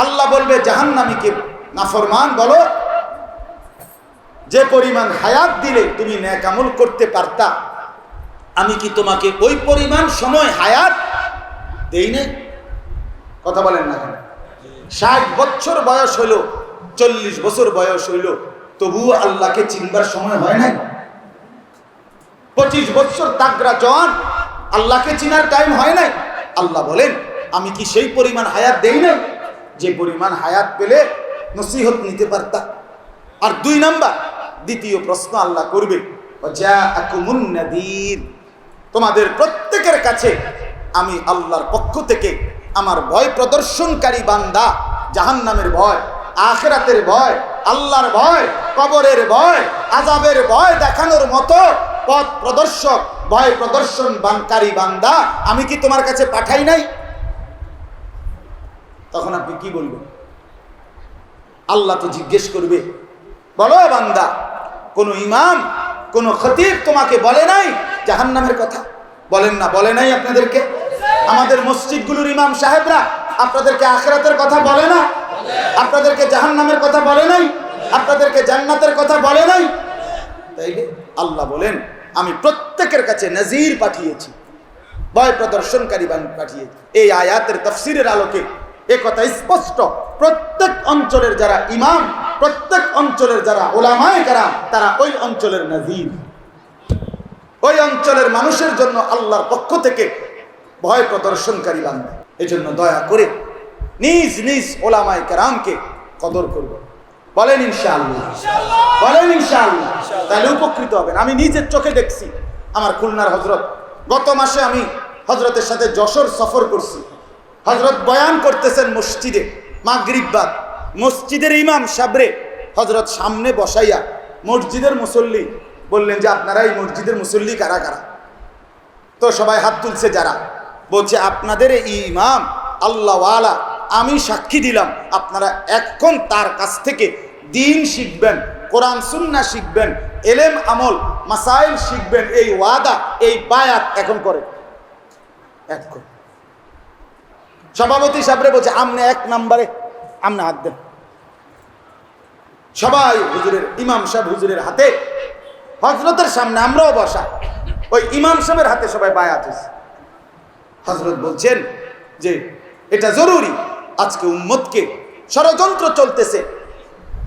আল্লাহ বলবে জাহান্নামীকে, নাফরমান বলো, যে পরিমাণ হায়াত দিলে তুমি নেক আমল করতে পারতা, আমি কি তোমাকে ওই পরিমাণ সময় হায়াত দেই নাই? কথা বলেন না কেন? 60 বছর বয়স হইল, 40 বছর বয়স হইল, তবুও আল্লাহকে চিনবার সময় হয় নাই? 25 বছর তাগড়া জওয়ান, আল্লাহকে চিনার টাইম হয় নাই? আল্লাহ বলেন আমি কি সেই পরিমাণ হায়াত দেই নাই যে পরিমাণ হায়াত পেলে নসিহত নিতে পারতা? আর 2 নাম্বার, দ্বিতীয় প্রশ্ন আল্লাহ করবে, জাআকুমুন নাযীর, তোমাদের প্রত্যেকের কাছে আমি আল্লাহর পক্ষ থেকে আমার ভয় প্রদর্শনকারী বান্দা, জাহান্নামের ভয়, আখিরাতের ভয়, আল্লাহর ভয়, কবরের ভয়, আযাবের ভয় দেখানোর মতো পথ প্রদর্শক, ভয় প্রদর্শন বানকারী বান্দা আমি কি তোমার কাছে পাঠাই নাই? তখন আপনি কি বলবেন? আল্লাহ তো জিজ্ঞেস করবে, বলো বান্দা, কোন ইমাম, কোন খতিব তোমাকে বলে নাই জাহান্নামের কথা? বলেন না? বলে নাই আপনাদেরকে? আমাদের মসজিদগুলোর ইমাম সাহেবরা আপনাদেরকে আখিরাতের কথা বলে না? আপনাদেরকে জাহান্নামের কথা বলে নাই? আপনাদেরকে জান্নাতের কথা বলে নাই? তাইলে আল্লাহ বলেন আমি প্রত্যেকের কাছে নজির পাঠিয়েছি, ভয় প্রদর্শনকারী পাঠিয়েছি। এই আয়াতের তাফসীরের আলোকে এ কথা স্পষ্ট, প্রত্যেক অঞ্চলের যারা ইমাম, প্রত্যেক অঞ্চলের যারা উলামায়ে কেরাম, তারা ওই অঞ্চলের নজির, ওই অঞ্চলের মানুষের জন্য আল্লাহর পক্ষ থেকে ভয় প্রদর্শনকারী বান্দা। এজন্য দয়া করে নিজ নিজ উলামায়ে কেরামকে কদর করব। বলেন ইনশাআল্লাহ, বলেন ইনশাআল্লাহ, তাহলে উপকৃত হবেন। আমি নিজের চোখে দেখছি, আমার খুলনার হযরত, গত মাসে আমি হযরতের সাথে যশোর সফর করছি। হযরত বয়ান করতেছেন মসজিদে, মাগরিব বাদ, মসজিদের ইমাম সাবরে হযরত সামনে বসাইয়া মসজিদের মুসল্লি বললেন যে আপনারা এই মসজিদের মুসল্লি কারা কারা? তো সবাই হাত তুলছে যারা, বলছে আপনাদের এই ইমাম আল্লাহওয়ালা, আমি সাক্ষী দিলাম আপনারা এখন তার কাছ থেকে দ্বীন শিখবেন, কোরআন সুন্নাহ শিখবেন, এলেম আমল মাসাইল শিখবেন, এই ওয়াদা, এই বায়াত এখন করে। এখন সভাপতি সাহেবরে বলছে আমনে 1 নম্বরে আমনে হাত দেন। সবাই হুজুরের, ইমাম সাহেব হুজুরের হাতে, হযরতের সামনে আমরাও বসা, ওই ইমাম সাহেবের হাতে সবাই বায়াত হয়েছে। হযরত বলছেন যে এটা জরুরি, আজকে উম্মতকে ষড়যন্ত্র চলতেছে,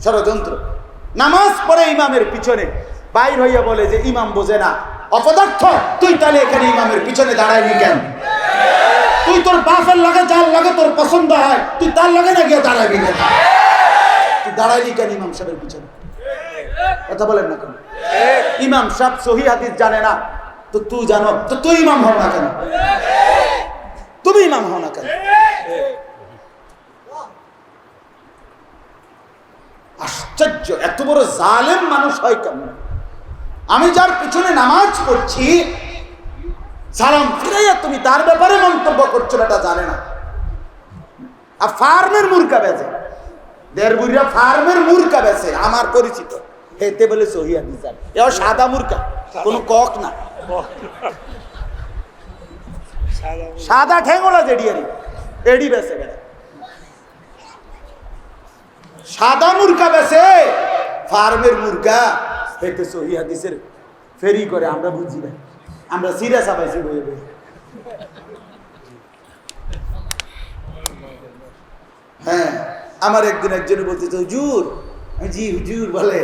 ষড়যন্ত্র। নামাজ পড়ে ইমামের পিছনে বাইর হইয়া বলে যে ইমাম বোঝে না, অপদার্থ, তুই তাহলে এখানে ইমামের পিছনে দাঁড়াইলি কেন? তুই তোর বাপের লাগে, যার লাগে তোর পছন্দ হয়, তুই তার লাগে না গিয়ে দাঁড়াবি কেন? তুই দাঁড়াইলি কেন ইমাম সাহেবের পিছনে? কথা বলেন না কেন? ইমাম সাহেব সহিহ হাদিস জানে না, তো তুই জানো, তো তুই ইমাম হও না কেন? তুমি ইমাম হও না কেন? আশ্চর্য, এত বড় জালেম মানুষ হয় কেমন? আমি যার পিছনে নামাজ পড়ছি, সালাম ফিরাইয়া তুমি তার ব্যাপারে মন্তব্য করছো, এটা জানে না। আর ফার্মের মুরগা বেচে, দেড়বুড়িয়া ফার্মের মুরগা বেচে, আমার পরিচিত, এতে বলে সহিহ হাদিস জানে। এও সাদা মুরগা, কোনো কক না, সাদা ঠেঙ্গলা জেডিয়ারি, এডি বেচে বেড়া, সাদা মুরগা বেচে, ফার্মের মুরগা, এতে সহিহ হাদিসের ফেরি করে। আমরা বুঝি না, আমরা সিরিয়াস আবাইছি বই বই। হ্যাঁ, আমার একদিন একজনে বলতেছে হুজুর, জি হুজুর বলে,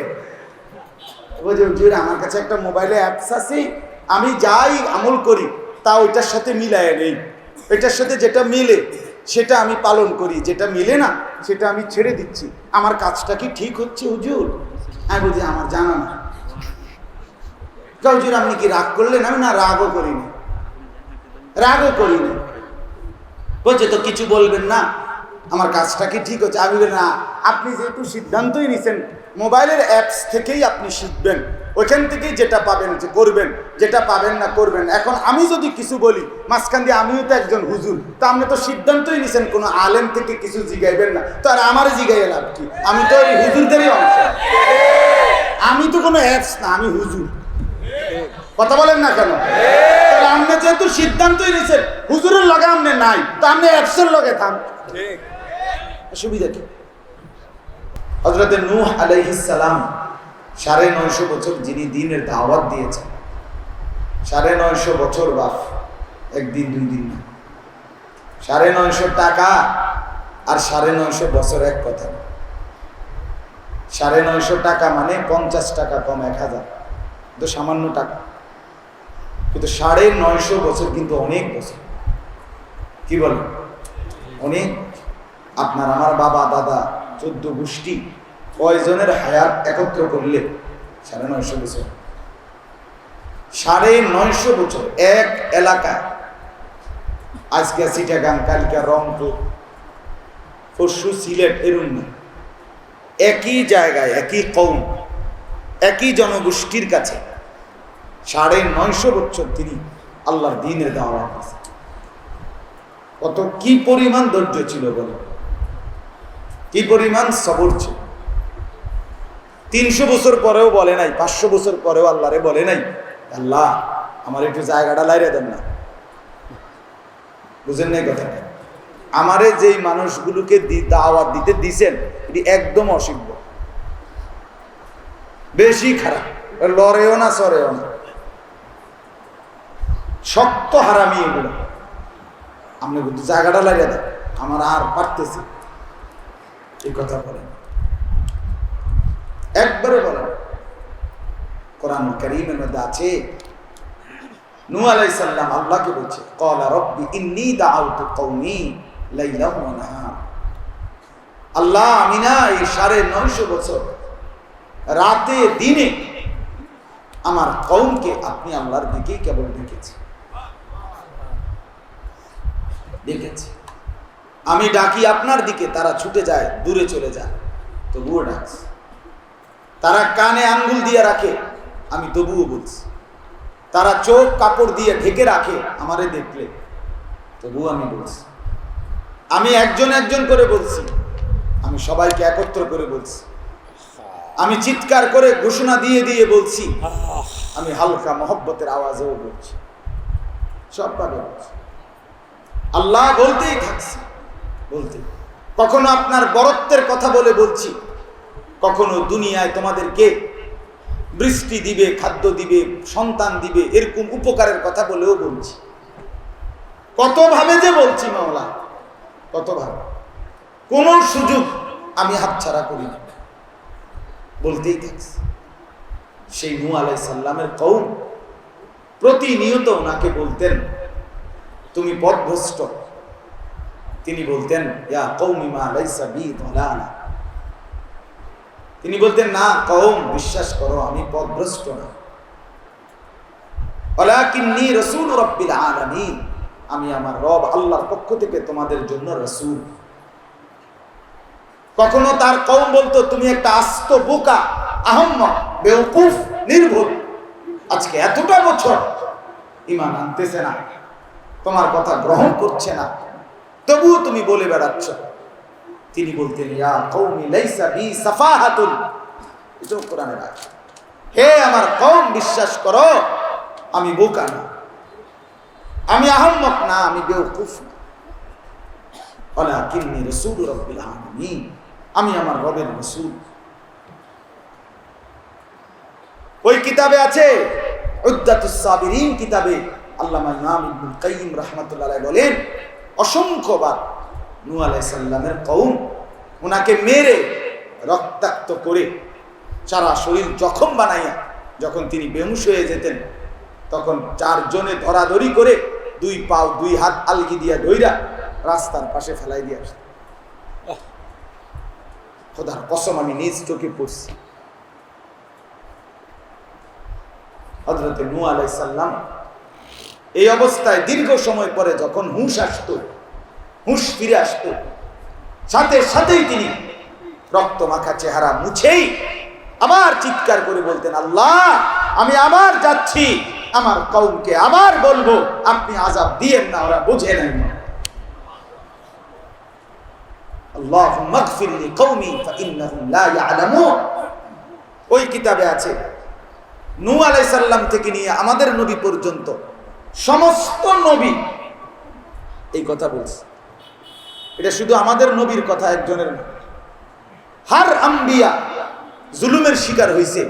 বলছে হুজুর আমার কাছে একটা মোবাইলে অ্যাপস আছে, আমি যাই আমল করি তা ওইটার সাথে মিলায় নেই, এটার সাথে যেটা মিলে সেটা আমি পালন করি, যেটা মিলে না সেটা আমি ছেড়ে দিচ্ছি, আমার কাজটা কি ঠিক হচ্ছে হুজুর? আমি বলছি আমার জানা না। হুজুর আপনি কি রাগ করলেন? আমি না, রাগও করিনি, রাগও করিনি। বলছে তো কিছু বলবেন না, আমার কাজটা কি ঠিক হচ্ছে? আমি বলি না, আপনি যেহেতু সিদ্ধান্তই নিছেন মোবাইলের অ্যাপস থেকেই আপনি শিখবেন, ওইখান থেকেই যেটা পাবেন যে করবেন, যেটা পাবেন না করবেন। এখন আমি যদি কিছু বলি মাঝখান দিয়ে, আমিও তো একজন হুজুর, তো আপনি তো সিদ্ধান্তই নিছেন কোনো আলেম থেকে কিছু জিগাইবেন না, তো আর আমার জিগাইয়া লাভ কি? আমি তো ওই হুজুরদেরই অংশ, আমি তো কোনো অ্যাপস না, আমি হুজুর। কথা বলেন না কেন? আপনি যেহেতু সিদ্ধান্তই নিছেন হুজুরের লগে আপনি নাই, তো আপনি অ্যাপসের লগে থাক। অসুবিধা কি? হযরত নূহ আলাইহিস সালাম 950 বছর যিনি দ্বীনের দাওয়াত দিয়েছেন, 950 বছর বাপ, একদিন দুই দিন না। 950 টাকা আর 950 বছর এক কথা না। 950 টাকা মানে 50 টাকা কম 1000, তো সামান্য টাকা, কিন্তু 950 বছর কিন্তু অনেক বছর। কি বলেন? অনেক। আপনার আমার বাবা দাদা 14 গোষ্ঠী কয়জনের হায়াত একত্র করলে 950 বছর। 950 বছর এক এলাকায়, আজকে চিটাগাং, কালকে রংপুর, পরশু সিলেট, এরুন না, একই জায়গায় একই কওম, একই জনগোষ্ঠীর কাছে 950 বছর তিনি আল্লাহর দ্বীনের দাওয়াত দিয়েছেন। কত কি পরিমাণ ধৈর্য ছিল বলে, কি পরিমাণ সবর ছিল। 300 বছর পরেও বলে নাই, 500 বছর পরেও আল্লাহরে বলে নাই, আল্লাহ আমার একটু জায়গাটা লাইরে দেন না। বুঝেন নাই কথাটা? আমারে যেই মানুষগুলোকে দাওয়াত দিতে দিছেন এটি একদম অসিদ্ধ, বেশি খারাপ, লড়েও না সরেও না, শক্ত হারামি এগুলো। আপনি কিন্তু জায়গাটা লাগিয়ে দেন, আমার আর পারতেছি, এই কথা বলেন, একবারে বলেন। কোরআন কারীমের মধ্যে আছে, নূহ আলাইহিস সালাম আল্লাহকে বলছে, ক্বালা রাব্বি ইন্নী দাআউতু কওমি লাইলাম ওয়া নাহার। আল্লাহ আমি না এই 950 বছর রাতে দিনে আমার কওমকে আপনি আল্লাহর দিকেই কেবল ডেকেছি। আমি ডাকি আপনার দিকে, তারা ছুটে যায়, দূরে চলে যায়, তবুও ডাকছি। তারা কানে আঙ্গুল দিয়ে রাখে, আমি তবুও বলছি। তারা চোখ কাপড় দিয়ে ঢেকে রাখে আমারে দেখলে, তবুও আমি বলছি। আমি একজন একজন করে বলছি, আমি সবাইকে একত্র করে বলছি, আমি চিৎকার করে ঘোষণা দিয়ে দিয়ে বলছি, আমি হালকা মহব্বতের আওয়াজেও বলছি, সবভাবে বলছি। আল্লাহ বলতেই থাকছি, বলতে। কখনো আপনার বরত্বের কথা বলে বলছি, কখনো দুনিয়ায় তোমাদেরকে বৃষ্টি দিবে, খাদ্য দিবে, সন্তান দিবে, এরকম উপকারের কথা বলেও বলছি। কত ভাবে যে বলছি মাওলা, কত ভাবে, কোন সুযোগ আমি হাতছাড়া করি না, বলতেই থাকছি। সেই নূহ আলাইহিস সালামের কওম প্রতিনিয়ত ওনাকে বলতেন, তুমি পথভ্রষ্ট। তিনি বলতেন, ইয়া কওমি মা লাইসা বি দালালা। তিনি বলতেন, না কওম, বিশ্বাস করো আমি পথভ্রষ্ট না। ওয়ালাকিন্নী রাসূল রাব্বিল আলামিন, আমি আমার রব আল্লাহর পক্ষ থেকে তোমাদের জন্য রাসূল। কখনো তার কওম বলতো, তুমি একটা আস্ত বোকা, আহম্মক, বেওকুফ, নির্ভুল, আজকে এতটা বছর ঈমান আনতেছে না, তোমার কথা গ্রহণ করছে না, তবুও তুমি বলে বেড়াচ্ছ। তিনি বলতেন, ইয়া কওমি লাইসা বি সাফাহাতুন, এটা কোরআনের আয়াত। হে আমার কওম, বিশ্বাস করো আমি বোকা না, আমি আহম্মক না, আমি বেওকুফ না। ওয়ালাকিন্নী রাসূল রাব্বিল আলামিন, আমি আমার রবের রাসূল। ওই কিতাবে আছে, উদ্দাতুস সাবিরিন কিতাবে আল্লামা ইমাম ইবনুল কাইয়িম রাহমাতুল্লাহ আলাইহি বলেন, অসংখ্যবার নূহ আলাইহিস সালামের কওম ওনাকে মেরে রক্তাক্ত করে সারা শরীর জখম বানাইয়া, যখন তিনি বেহুশ হয়ে যেতেন তখন 4 জনে ধরাধরি করে 2 পাও 2 হাত আলগি দিয়া ধইরা রাস্তার পাশে ফেলাই দিয়ে আসতেন। খোদার কসম, আমি নিজ চোখে পড়ছি। হযরত নূহ আলাইহিস সালাম এই অবস্থায় দীর্ঘ সময় পরে যখন হুঁশ আসতো, হুঁশ ফিরে আসতো, সাথে সাথেই তিনি রক্ত মাখা চেহারা মুছেই আবার চিৎকার করে বলতেন, আল্লাহ আমি আবার যাচ্ছি, আমার কওমকে আবার বলবো আপনি আযাব দিয়েন না, ওরা বুঝে নেন না। আল্লাহুম্মা গফির লিকওমি ফাইন্নাহুম লা ইয়ালামুন। ওই কিতাবে আছে, নূহ আলাইহিস সালাম থেকে নিয়ে আমাদের নবী পর্যন্ত সমস্ত নবী এই কথা বলছে, এটা শুধু আমাদের নবীর কথা একজনের না, হার আম্বিয়া জুলুমের শিকার হয়েছে,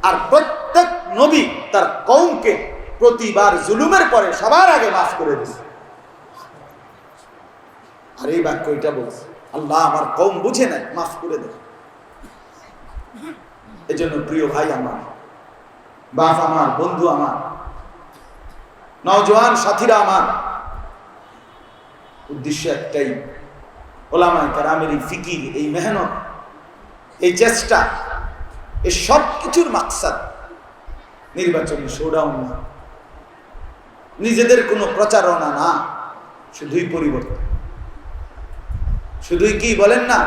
আর প্রত্যেক নবী তার কওমকে প্রতিবার জুলুমের পরে সবার আগে মাফ করে দিয়েছে। আর এই বাক্য এটা বলছে, আল্লাহ আমার কওম বুঝে নেয়, মাফ করে দেয়। এজন্য প্রিয় ভাই আমার, বাপ আমার, বন্ধু আমার, নওজোয়ান সাথীরা আমার, উদ্দেশ্য একটাই, ওলামায়ে কেরামের এই ফিকির, এই মেহনত, এই চেষ্টা, এই সব কিছুর মাকসাদ নির্বাচনী শোডাউন না, নিজেদের কোনো প্রচারণা না, শুধুই পরিবর্তন। শুধুই কি বলেন না,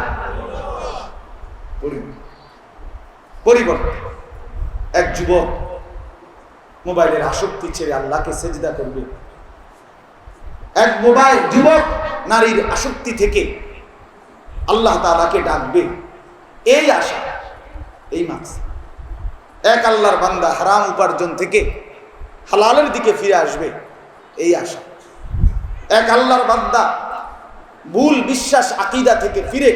পরিবর্তন। এক যুবক মোবাইলের আসক্তি ছেড়ে আল্লাহকে সেজদা করবে, এক যুবক নারীর আসক্তি থেকে আল্লাহ তাআলাকে ডাকবে, এই আশা, এই মাকসাদ। এক আল্লাহর বান্দা হারাম উপার্জন থেকে হালালের দিকে ফিরে আসবে, এই আশা। এক আল্লাহর বান্দা ভুল বিশ্বাস আকীদা থেকে ফিরে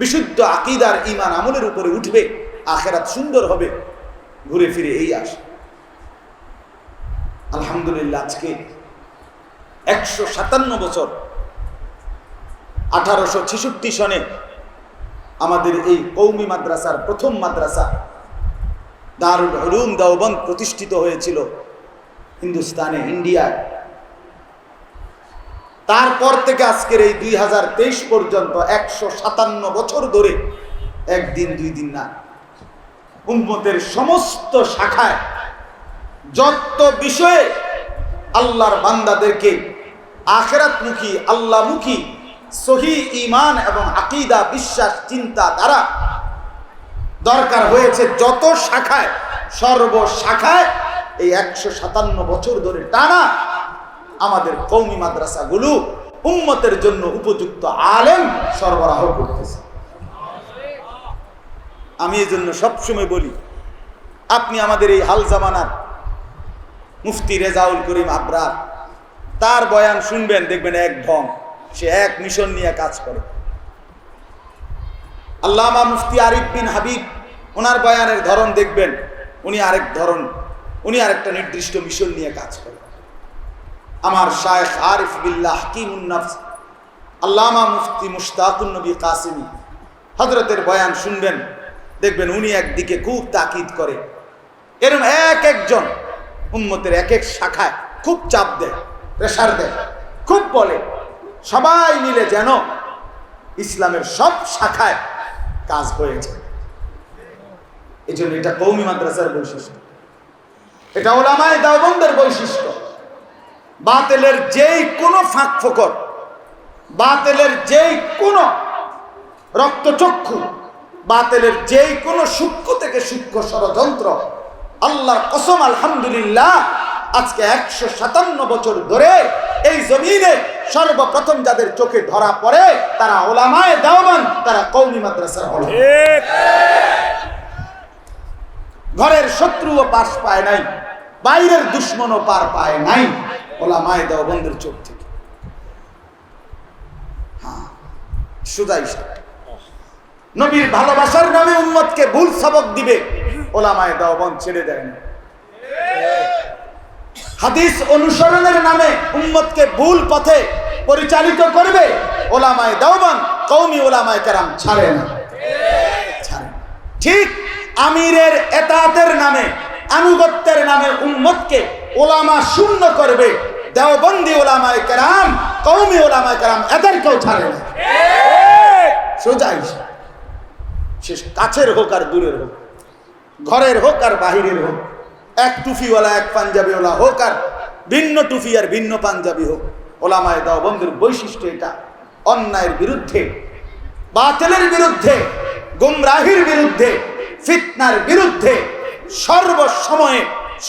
বিশুদ্ধ আকীদার ঈমান আমলের উপরে উঠবে, আখিরাত সুন্দর হবে, ঘুরে ফিরে এই আশা। আলহামদুলিল্লাহ, আজকে 157 বছর, 1866 সনে আমাদের এই কওমি মাদ্রাসার প্রথম মাদ্রাসা দারুল উলুম দেওবন্দ প্রতিষ্ঠিত হয়েছিল হিন্দুস্তানে, ইন্ডিয়ায়। তারপর থেকে আজকের এই 2023 পর্যন্ত 157 বছর ধরে, একদিন দুই দিন না, উম্মতের সমস্ত শাখায় যত বিষয়ে আল্লাহর বান্দাদেরকে আখিরাতমুখী, আল্লাহমুখী সহিহ ঈমান এবং আকীদা, বিশ্বাস, চিন্তা দ্বারা দরকার হয়েছে, যত শাখায়, সর্বশাখায় এই 157 বছর ধরে টানা আমাদের কওমি মাদ্রাসাগুলো উম্মতের জন্য উপযুক্ত আলেম সরবরাহ করতেছে। আমি এই জন্য সবসময় বলি, আপনি আমাদের এই হাল জামানার মুফতি রেজাউল করিম আবরার, তার বয়ান শুনবেন, দেখবেন এক ঢং, সে এক মিশন নিয়ে কাজ করে। আল্লামা মুফতি আরিফ বিন হাবিব, ওনার বয়ানের ধরন দেখবেন, উনি আরেক ধরন, উনি আরেকটা নির্দিষ্ট মিশন নিয়ে কাজ করে। আমার শায়েখ আরিফ বিল্লাহ হাকিমুন নফস আল্লামা মুফতি মুশতাকুন নবী কাসিমি হযরতের বয়ান শুনবেন, দেখবেন উনি একদিকে খুব তাকিদ করে, এরকম এক একজন উম্মতের এক এক শাখায় খুব চাপ দেয়, প্রেসার দেয়, খুব বলে সবাই মিলে যেন ইসলামের সব শাখায় কাজ হয়েছে। এই জন্য এটা কওমি মাদ্রাসার বৈশিষ্ট্য, এটা উলামায়ে দেওবন্দের বৈশিষ্ট্য। বাতিলের যেই কোনো ফাঁক ফোকর, বাতিলের যেই কোনো রক্তচক্ষু, বাতিলের যেই কোনো সূক্ষ্ম থেকে সূক্ষ্ম ষড়যন্ত্র, আল্লাহর কসম আলহামদুলিল্লাহ, আজকে 157 বছর ধরে এই জমিনে সর্বপ্রথম যাদের চোখে ধরা পড়ে তারা উলামায়ে দেওবন্দ, তারা কওমি মাদ্রাসার উলামা। ঘরের শত্রুও পাশ পায় নাই, বাইরের দুশ্মনও পার পায় নাই উলামায়ে দেওবন্দের চোখ থেকে। হ্যাঁ, সুজাই নবীর ভালোবাসার নামে উম্মতকে ভুল সবক দিবে, উলামায়ে দেওবন্দ ছেড়ে দেয় না। হাদিস অনুসরণের নামে উম্মতকে ভুল পথে পরিচালিত করবে, উলামায়ে দেওবন্দ, কওমি উলামায়ে কেরাম ছাড়ে না। ঠিক আমিরের এতাআতের নামে, আনুগত্যের নামে উম্মতকে উলামা শূন্য করবে, দেওবন্দি উলামায়ে কেরাম, কওমি উলামায়ে কেরাম এদেরকেও ছাড়ে না। সোজাই, সে কাছের হোক আর দূরের হোক, ঘরের হোক আর বাহিরের হোক, এক টুপিওয়ালা এক পাঞ্জাবিওয়ালা হোক আর ভিন্ন টুপি আর ভিন্ন পাঞ্জাবি হোক, উলামায়ে দেওবন্দের বৈশিষ্ট্য এটা। অন্যায়ের বিরুদ্ধে, বাতিলের বিরুদ্ধে, গুমরাহির বিরুদ্ধে, ফিতনার বিরুদ্ধে সর্বসময়ে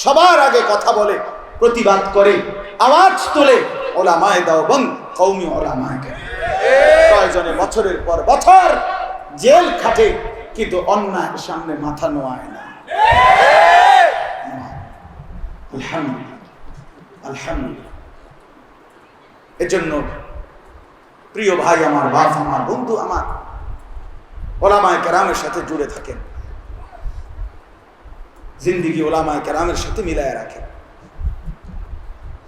সবার আগে কথা বলে, প্রতিবাদ করে, আওয়াজ তোলে উলামায়ে দেওবন্দ, কওমি উলামায়ে কেরাম। প্রয়োজনে বছরের পর বছর জেল খাটে, কিন্তু অন্যায়ের সামনে মাথা নোয়ায় না। আলহামদুলিল্লাহ, আলহামদুলিল্লাহ। এজন্য প্রিয় ভাই আমার, বাপ আমার, বন্ধু আমার, ওলামায়ে কেরামের সাথে জুড়ে থাকেন, জিন্দিগি ওলামায়ে কেরামের সাথে মিলায় রাখেন,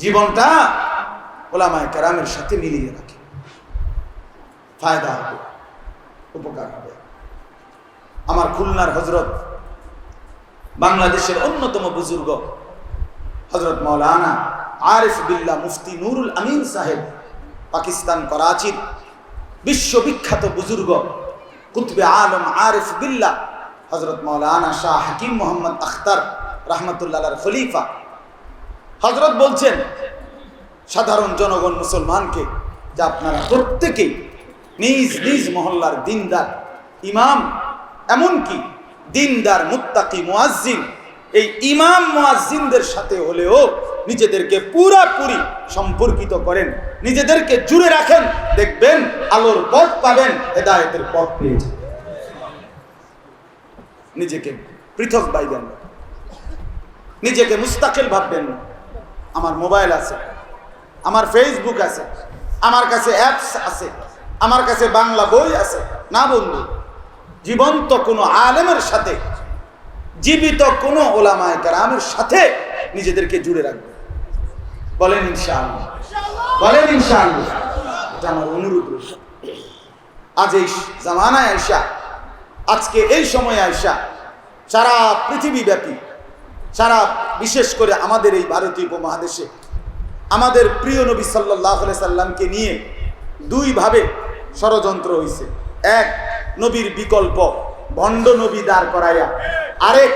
জীবনটা ওলামায়ে কেরামের সাথে মিলিয়ে রাখেন, ফায়দা হবে, উপকার হবে। আমার খুলনার হযরত, বাংলাদেশের অন্যতম বুজুর্গ হযরত মাওলানা আরিফ বিল্লাহ মুফতি নুরুল আমিন সাহেব, পাকিস্তান করাচির বিশ্ববিখ্যাত বুজুর্গ কুতবে আলম আরিফ বিল্লাহ হযরত মাওলানা শাহ হাকিম মোহাম্মদ আখতার রহমতুল্লাহ আলাইহির খলিফা হযরত বলছেন সাধারণ জনগণ মুসলমানকে যে আপনারা প্রত্যেকেই নিজ নিজ মহল্লার দিনদার ইমাম, এমনকি দিনদার মুত্তাকি মুয়াজ্জিন, এই ইমাম মুয়াজ্জিনদের সাথে হলেও নিজেদেরকে পুরাপুরি সম্পর্কিত করেন, নিজেদেরকে জুড়ে রাখেন, দেখবেন আলোর পথ পাবেন, হেদায়েতের পথ পেয়ে যাবেন। নিজেকে পৃথক ভাববেন না, নিজেকে মুস্তাকিল ভাববেন না। আমার মোবাইল আছে, আমার ফেসবুক আছে, আমার কাছে অ্যাপস আছে, আমার কাছে বাংলা বই আছে, না বন্ধু, জীবন্ত কোনো আলেমের সাথে, জীবিত কোনো ওলামায়ে কেরামের সাথে নিজেদেরকে জুড়ে রাখবে। বলেন ইনশাআল্লাহ, বলেন ইনশাআল্লাহ। এটা আমার অনুরোধ। আজ এই জামানায় আয়েশা, আজকে এই সময় আয়েশা, সারা পৃথিবীব্যাপী, সারা বিশেষ করে আমাদের এই ভারতীয় উপমহাদেশে আমাদের প্রিয় নবী সাল্লাল্লাহু আলাইহি সাল্লামকে নিয়ে দুইভাবে ষড়যন্ত্র হয়েছে। এক, নবীর বিকল্প ভণ্ড নবী দাঁড় করাইয়া, আরেক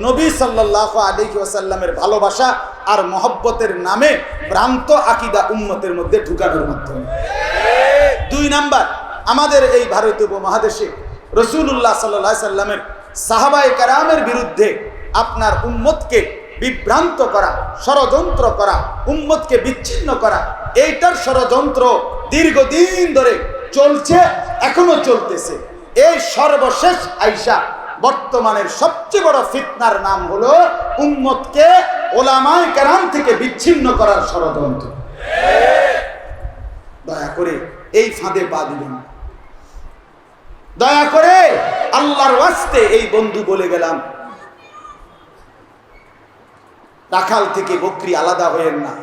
নবী সাল্লাল্লাহু আলাইহি ওয়াসাল্লামের ভালোবাসা আর মহব্বতের নামে ভ্রান্ত আকীদা উম্মতের মধ্যে ঢুকানোর মাধ্যমে। দুই নাম্বার, আমাদের এই ভারতীয় উপমহাদেশে রাসূলুল্লাহ সাল্লাল্লাহু আলাইহি সাল্লামের সাহাবায়ে কেরামের বিরুদ্ধে আপনার উম্মতকে বিভ্রান্ত করা, ষড়যন্ত্র করা, উম্মতকে বিচ্ছিন্ন করা, এইটার ষড়যন্ত্র দীর্ঘদিন ধরে চলছে, এখনো চলতেছে। এই সর্বশেষ আয়েশা বর্তমানের সবচেয়ে বড় ফিতনার নাম হলো উম্মতকে ওলামায়ে কেরাম থেকে বিচ্ছিন্ন করার ষড়যন্ত্র। দয়া করে এই ফাঁদে পা দিবেন না, দয়া করে আল্লাহর ওয়াস্তে। এই বন্ধু বলে গেলাম, রাখাল থেকে বকরি আলাদা হয়েন না।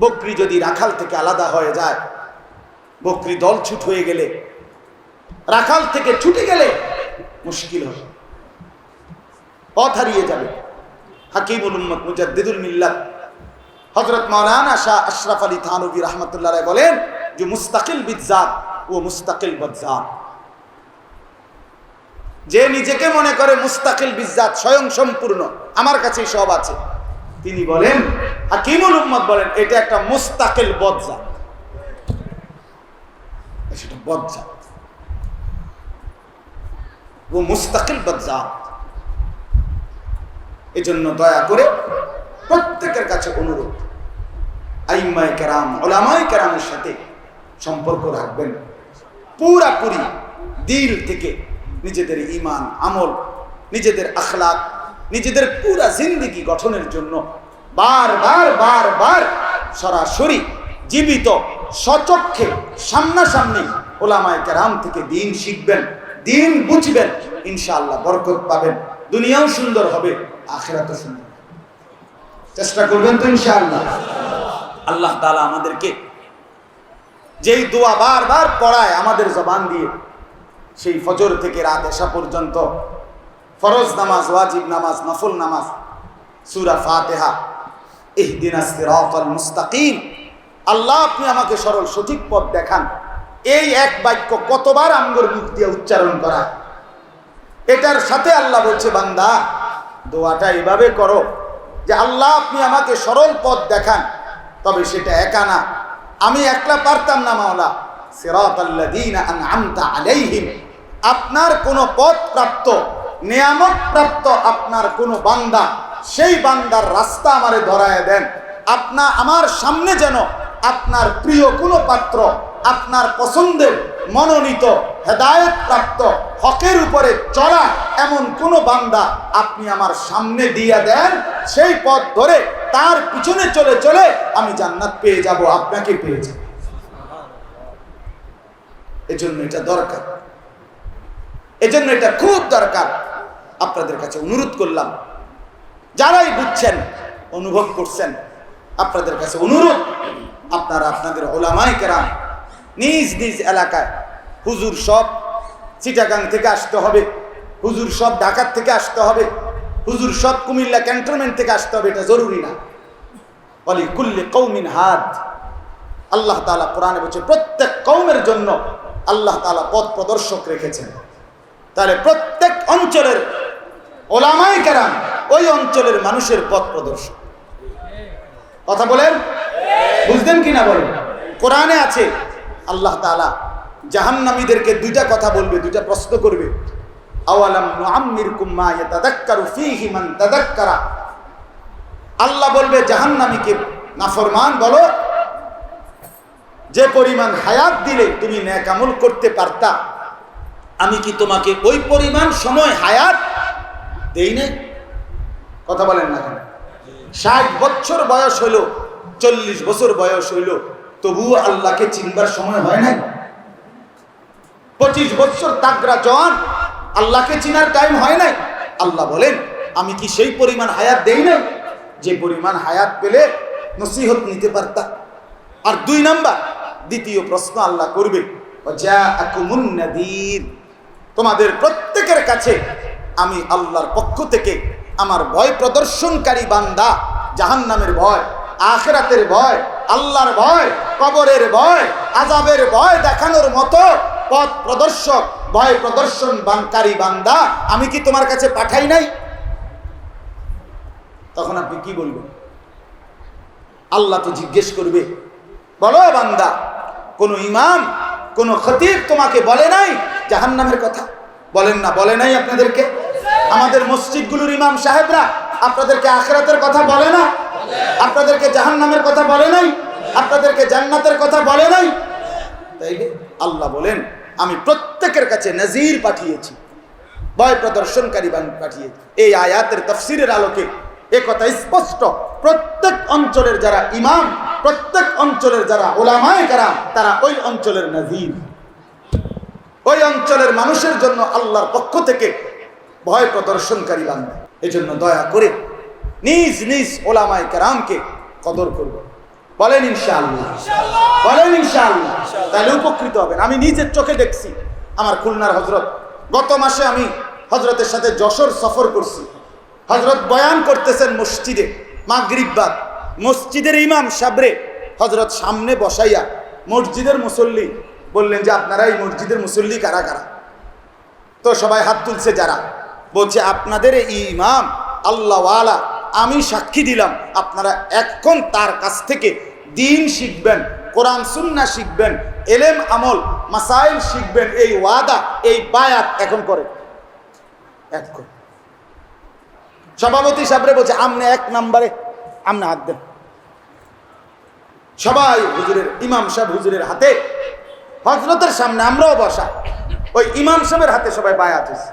বকরি যদি রাখাল থেকে আলাদা হয়ে যায়, বকরি দল ছুট হয়ে গেলে, রাখাল থেকে ছুটে গেলে মুশকিল হবে, পথ হারিয়ে যাবে। হাকিমুল উম্মত মুজাদ্দিদুল মিল্লাত হযরত মাওলানা শাহ আশরাফ আলী থানভী রাহমাতুল্লাহ আলাইহি বলেন যে মুস্তাকিল বিজাত ও মুস্তাকিল বজাত। যে নিজেকে মনে করে মুস্তাকিল বিজাত, স্বয়ং সম্পূর্ণ, আমার কাছে সব আছে, তিনি বলেন, হাকিমুল উম্মত বলেন, এটা একটা মুস্তাকিল বজাত, সেটা বজাত ও মুস্তাকিল বজাত। এজন্য দয়া করে প্রত্যেকের কাছে অনুরোধ, আইম্মায়ে কেরাম, উলামায়ে কেরামের সাথে সম্পর্ক রাখবেন, পুরাপুরি দিল থেকে নিজেদের ঈমান, আমল, নিজেদের আখলাক, নিজেদের পুরা জিন্দেগি গঠনের জন্য বারবার বারবার সরাসরি জীবিত সচক্ষে সামনাসামনি উলামায়ে কেরাম থেকে দিন শিখবেন, দিন বুঝবেন, ইনশাআল্লাহ বরকত পাবেন, দুনিয়াও সুন্দর হবে, আখিরাতও সুন্দর। চেষ্টা করবেন তো ইনশাআল্লাহ। আল্লাহ তাআলা আমাদেরকে যেই দোয়া বারবার পড়ায় আমাদের জবান দিয়ে, সেই ফজর থেকে রাত এশা পর্যন্ত ফরজ নামাজ, ওয়াজিব নামাজ, নফল নামাজ, সূরা ফাতিহা, ইহদিনাস সিরাতাল মুস্তাকিম, আল্লাহ আপনি আমাকে সরল সঠিক পথ দেখান, এই এক বাক্য কতবার আমগর মুখ দিয়ে উচ্চারণ করা। এটার সাথে আল্লাহ বলছে, বান্দা দোয়াটা এভাবে করো যে আল্লাহ আপনি আমাকে সরল পথ দেখান। তবে সেটা একা না, আমি একলা পারতাম না মাওলা, সিরাতাল্লাযীনা আন'আমতা আলাইহিম, আপনার কোন পথ প্রাপ্ত, নিয়ামত প্রাপ্ত আপনার কোন বান্দা, সেই বান্দার রাস্তা আমারে ধরায় দেন। আমার সামনে যেন আপনার প্রিয় কোনো পাত্র, আপনার পছন্দের মনোনীত হেদায়েত প্রাপ্ত হকের উপরে চলা এমন কোন বান্দা আপনি আমার সামনে দিয়ে দেন, সেই পথ ধরে তার পিছনে চলে চলে আমি জান্নাত পেয়ে যাব, আপনাকে পেয়ে যাব। এজন্য এটা দরকার, এজন্য এটা খুব দরকার। আপনাদের কাছে অনুরোধ করলাম, যারাই বুঝছেন অনুভব করছেন, আপনাদের কাছে অনুরোধ, আপনারা আপনাদের ওলামায়ে কেরাম নিজ নিজ এলাকায়, হুজুর সব চিটাগাং থেকে আসতে হবে, হুজুর সব ঢাকা থেকে আসতে হবে, হুজুর সব কুমিল্লা ক্যান্টনমেন্ট থেকে আসতে হবে, এটা জরুরি না। ওয়ালি কুল্লি কওমিন হাদ, আল্লাহ তাআলা কোরআনে বলছে প্রত্যেক কওমের জন্য আল্লাহ তাআলা পথ প্রদর্শক রেখেছেন। তাহলে প্রত্যেক অঞ্চলের ওলামায়ে কেরাম ওই অঞ্চলের মানুষের পথ প্রদর্শক। কথা বলেন, বুঝলেন কিনা বলেন? কোরআনে আছে আল্লাহ তাআলা জাহান্নামীদেরকে দুইটা কথা বলবে, দুইটা প্রশ্ন করবে। আওয়ালাম নুআম্মিরকুম মা ইয়াতাযাক্কারু ফীহি মান তাযাক্কারা, আল্লাহ বলবে জাহান্নামীকে, নাফরমান বলো, যে পরিমাণ হায়াত দিলে তুমি নেক আমল করতে পারতা, আমি কি তোমাকে ওই পরিমাণ সময় হায়াত দেই নাই? কথা বলেন না কেন? 60 বছর বয়স হইল, 40 বছর বয়স হইল, তবুও আল্লাহকে চিনবার সময় হয় নাই। 25 বছর তাগড়া জওয়ান, আল্লাহকে চিনার টাইম হয় নাই। আল্লাহ বলেন আমি কি সেই পরিমাণ হায়াত দেই নাই, যে পরিমাণ হায়াত পেলে নসিহত নিতে পারতা? আর 2 নাম্বার, দ্বিতীয় প্রশ্ন আল্লাহ করবে, ওয়াজাআকুমুন নাযীর, তোমাদের প্রত্যেকের কাছে আমি আল্লাহর পক্ষ থেকে আমার ভয় প্রদর্শনকারী বান্দা, জাহান্নামের ভয়, আখিরাতের ভয়, আল্লাহর ভয়, কবরের ভয়, আযাবের ভয় দেখানোর মতো পথ প্রদর্শক, ভয় প্রদর্শনকারী বান্দা আমি কি তোমার কাছে পাঠাই নাই? তখন আপনি কি বলবেন? আল্লাহ তো জিজ্ঞেস করবে, বলো বান্দা, কোন ইমাম, কোন খতিব তোমাকে বলে নাই জাহান্নামের কথা? বলেন না, বলে নাই আপনাদেরকে? আমাদের মসজিদগুলোর ইমাম সাহেবরা আপনাদেরকে আখিরাতের কথা বলে না? আপনাদেরকে জাহান্নামের কথা বলে নাই? আপনাদেরকে জান্নাতের কথা বলে নাই? তাই আল্লাহ বলেন আমি প্রত্যেকের কাছে নাজির পাঠিয়েছি, ভয় প্রদর্শনকারী পাঠিয়েছি। এই আয়াতের তাফসীরের আলোকে এ কথা স্পষ্ট, প্রত্যেক অঞ্চলের যারা ইমাম, প্রত্যেক অঞ্চলের যারা ওলামায়ে কেরাম, তারা ওই অঞ্চলের নাজির, ওই অঞ্চলের মানুষের জন্য আল্লাহর পক্ষ থেকে ভয় প্রদর্শনকারী বান্দা। এজন্য দয়া করে নিজ নিজ ওলামায়ে কেরামকে কদর করব। বলেন ইনশাআল্লাহ, বলেন ইনশাআল্লাহ, তাহলে উপকৃত হবেন। আমি নিজের চোখে দেখছি, আমার খুলনার হযরত, গত মাসে আমি হযরতের সাথে যশোর সফর করছি। হযরত বয়ান করতেছেন মসজিদে, মাগরিব বাদ, মসজিদের ইমাম সাবরে হযরত সামনে বসাইয়া মসজিদের মুসল্লি বললেন যে আপনারা এই মসজিদের মুসল্লি কারা কারা? তো সবাই হাত তুলছে যারা, বলছে আপনাদের এই ইমাম আল্লাহওয়ালা, আমি সাক্ষী দিলাম আপনারা এখন তার কাছ থেকে দ্বীন শিখবেন, কোরআন সুন্নাহ শিখবেন, এলেম আমল মাসাইল শিখবেন, এই ওয়াদা, এই বায়াত এখন করেন। এখন সভাপতি সাহেবরে বলছে আমনে 1 নম্বরে আমনে হাত দেন। সবাই হুজুরের, ইমাম সাহেব হুজুরের হাতে, হযরতের সামনে আমরাও বসা, ওই ইমাম সাহেবের হাতে সবাই বায়াত হয়েছে।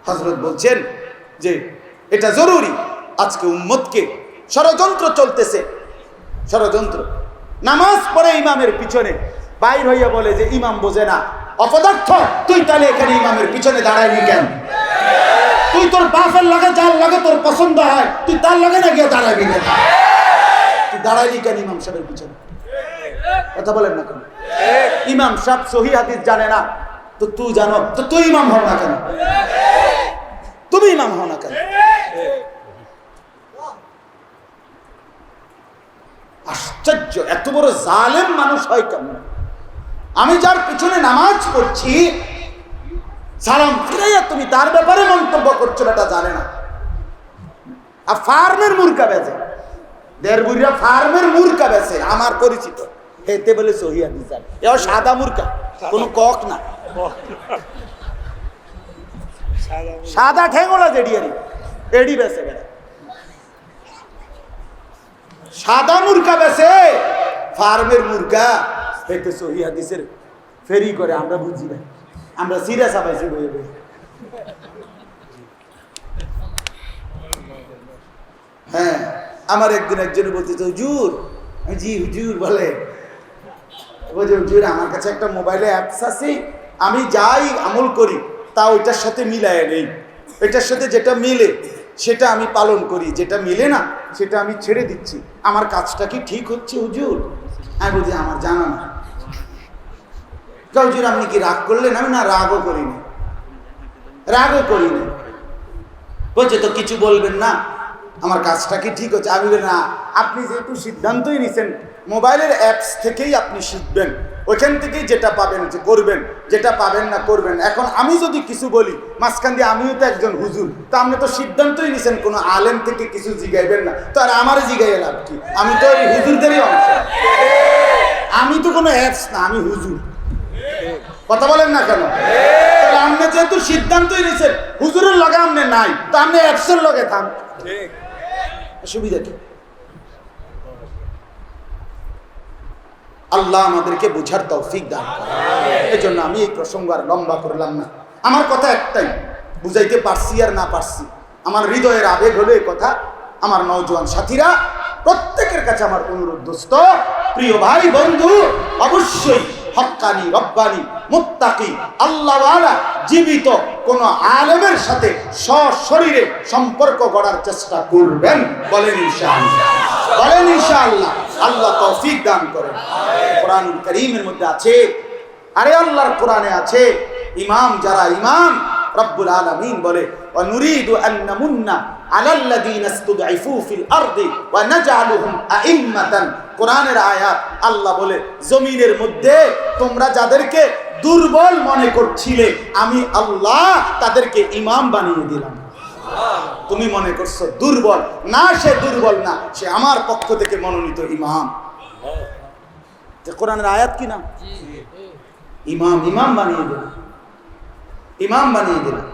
হযরত বলছেন যে এটা জরুরি, আজকে উম্মতকে ষড়যন্ত্র চলতেছে, ষড়যন্ত্র। নামাজ পড়ে ইমামের পিছনে বাইর হইয়া বলে যে ইমাম বোঝে না, অপদার্থ, তুই তাহলে এখানে ইমামের পিছনে দাঁড়াইনি কেন? তুই তোর বাপের লাগে, যার লাগে তোর পছন্দ হয়, তুই তার লাগে না গিয়ে দাঁড়াবি কেন? তুই দাঁড়াইলি কেন ইমাম সাহেবের পিছনে? কথা বলেন না কেন? ইমাম সাহেব সহিহ হাদিস জানে না, তো তুই জানো, তো তুই ইমাম হও না কেন? তুমি ইমাম হও না কেন? আশ্চর্য, এত বড় জালেম মানুষ হয় কেমন? আমি যার পিছনে নামাজ পড়ছি, সালাম ফিরাইয়া তুমি তার ব্যাপারে মন্তব্য করছো, এটা জানে না। আর ফার্মের মুরগা বেচে, দেড়বুড়িয়া ফার্মের মুরগা বেচে, আমার পরিচিত, হেতে বলে সহিহ হাদিস জানে। এও সাদা মুরগা, কোনো কক না, সাদা ঠেঙ্গলা জেডিয়ারি, এডি বেচে গেলে সাদা মুরগা বেচে, ফার্মের মুরগা হেতে সহিহ হাদিসের ফেরি করে। আমরা বুঝি না, আমরা সিরিয়াস আবাইছি বই বই। হ্যাঁ, আমার একদিন একজন বলতেছে হুজুর, জি হুজুর বলে, বলছে হুজুর আমার কাছে একটা মোবাইলে অ্যাপস আছে, আমি যাই আমল করি তা ওইটার সাথে মিলায় নেই, এটার সাথে যেটা মিলে সেটা আমি পালন করি, যেটা মিলে না সেটা আমি ছেড়ে দিচ্ছি, আমার কাজটা কি ঠিক হচ্ছে হুজুর? আমি বলছি আমার জানা না। হুজুর আপনি কি রাগ করলেন? আমি না রাগও করিনি, রাগও করিনি। বলছে তো কিছু বলবেন না, আমার কাজটা কি ঠিক হচ্ছে? আমি বলি না, আপনি যেহেতু সিদ্ধান্তই নিছেন মোবাইলের অ্যাপস থেকেই আপনি শিখবেন, ওইখান থেকেই যেটা পাবেন যে করবেন, যেটা পাবেন না করবেন। এখন আমি যদি কিছু বলি মাঝখান দিয়ে, আমিও তো একজন হুজুর, তা আপনি তো সিদ্ধান্তই নিছেন কোনো আলেম থেকে কিছু জিগাইবেন না, তো আর আমার জিগাইয়ে লাভ কি? আমি তো ওই হুজুরদেরই অংশ, আমি তো কোনো অ্যাপস না, আমি হুজুর। কথা বলেন না কেন? তাহলে আপনি যেহেতু সিদ্ধান্তই নিছেন হুজুরের লগে আপনি নাই, তো আপনি অ্যাপসের লগে থাম, সুবিধা কি? আল্লাহ আমাদেরকে বুঝার তৌফিক দান করেন। এজন্য আমি এই প্রসঙ্গ আর লম্বা করলাম না, আমার কথা একটাই, বুঝাইতে পারছি আর না পারছি, আমার হৃদয়ের আবেগ হলো এই কথা। আমার নওজোয়ান সাথীরা, প্রত্যেকের কাছে আমার অনুরোধ, দোস্ত, প্রিয় ভাই বন্ধু, অবশ্যই হক্কানি, রব্বানি, মুত্তাকি, আল্লাহওয়ালা জীবিত কোন আলেমের সাথে সশরীরে সম্পর্ক গড়ার চেষ্টা করবেন। বলেন ইনশাআল্লাহ, বলেন ইনশাআল্লাহ। আল্লাহ তৌফিক দান করেন। কোরআনুল কারীমের মধ্যে আছে, আরে আল্লাহর কোরআনে আছে, ইমাম যারা ইমাম, রব্বুল আলামিন বলে ওয়া নুরিদু আন নামুন্না আলাল্লাযীনা ইসতুদঈফু ফিল আরদি ওয়া নাজআলুহুম আইম্মাতান। কোরআনের আয়াত, আল্লাহ বলে জমিনের মধ্যে তোমরা যাদেরকে দুর্বল মনে করছিলে আমি আল্লাহ তাদেরকে ইমাম বানিয়ে দিলাম। তুমি মনে করছো দুর্বল, না, সে দুর্বল না, সে আমার পক্ষ থেকে মনোনীত ইমাম। কোরআনের আয়াত কি না? ইমাম, ইমাম বানিয়ে দিলাম, ইমাম বানিয়ে দিলাম।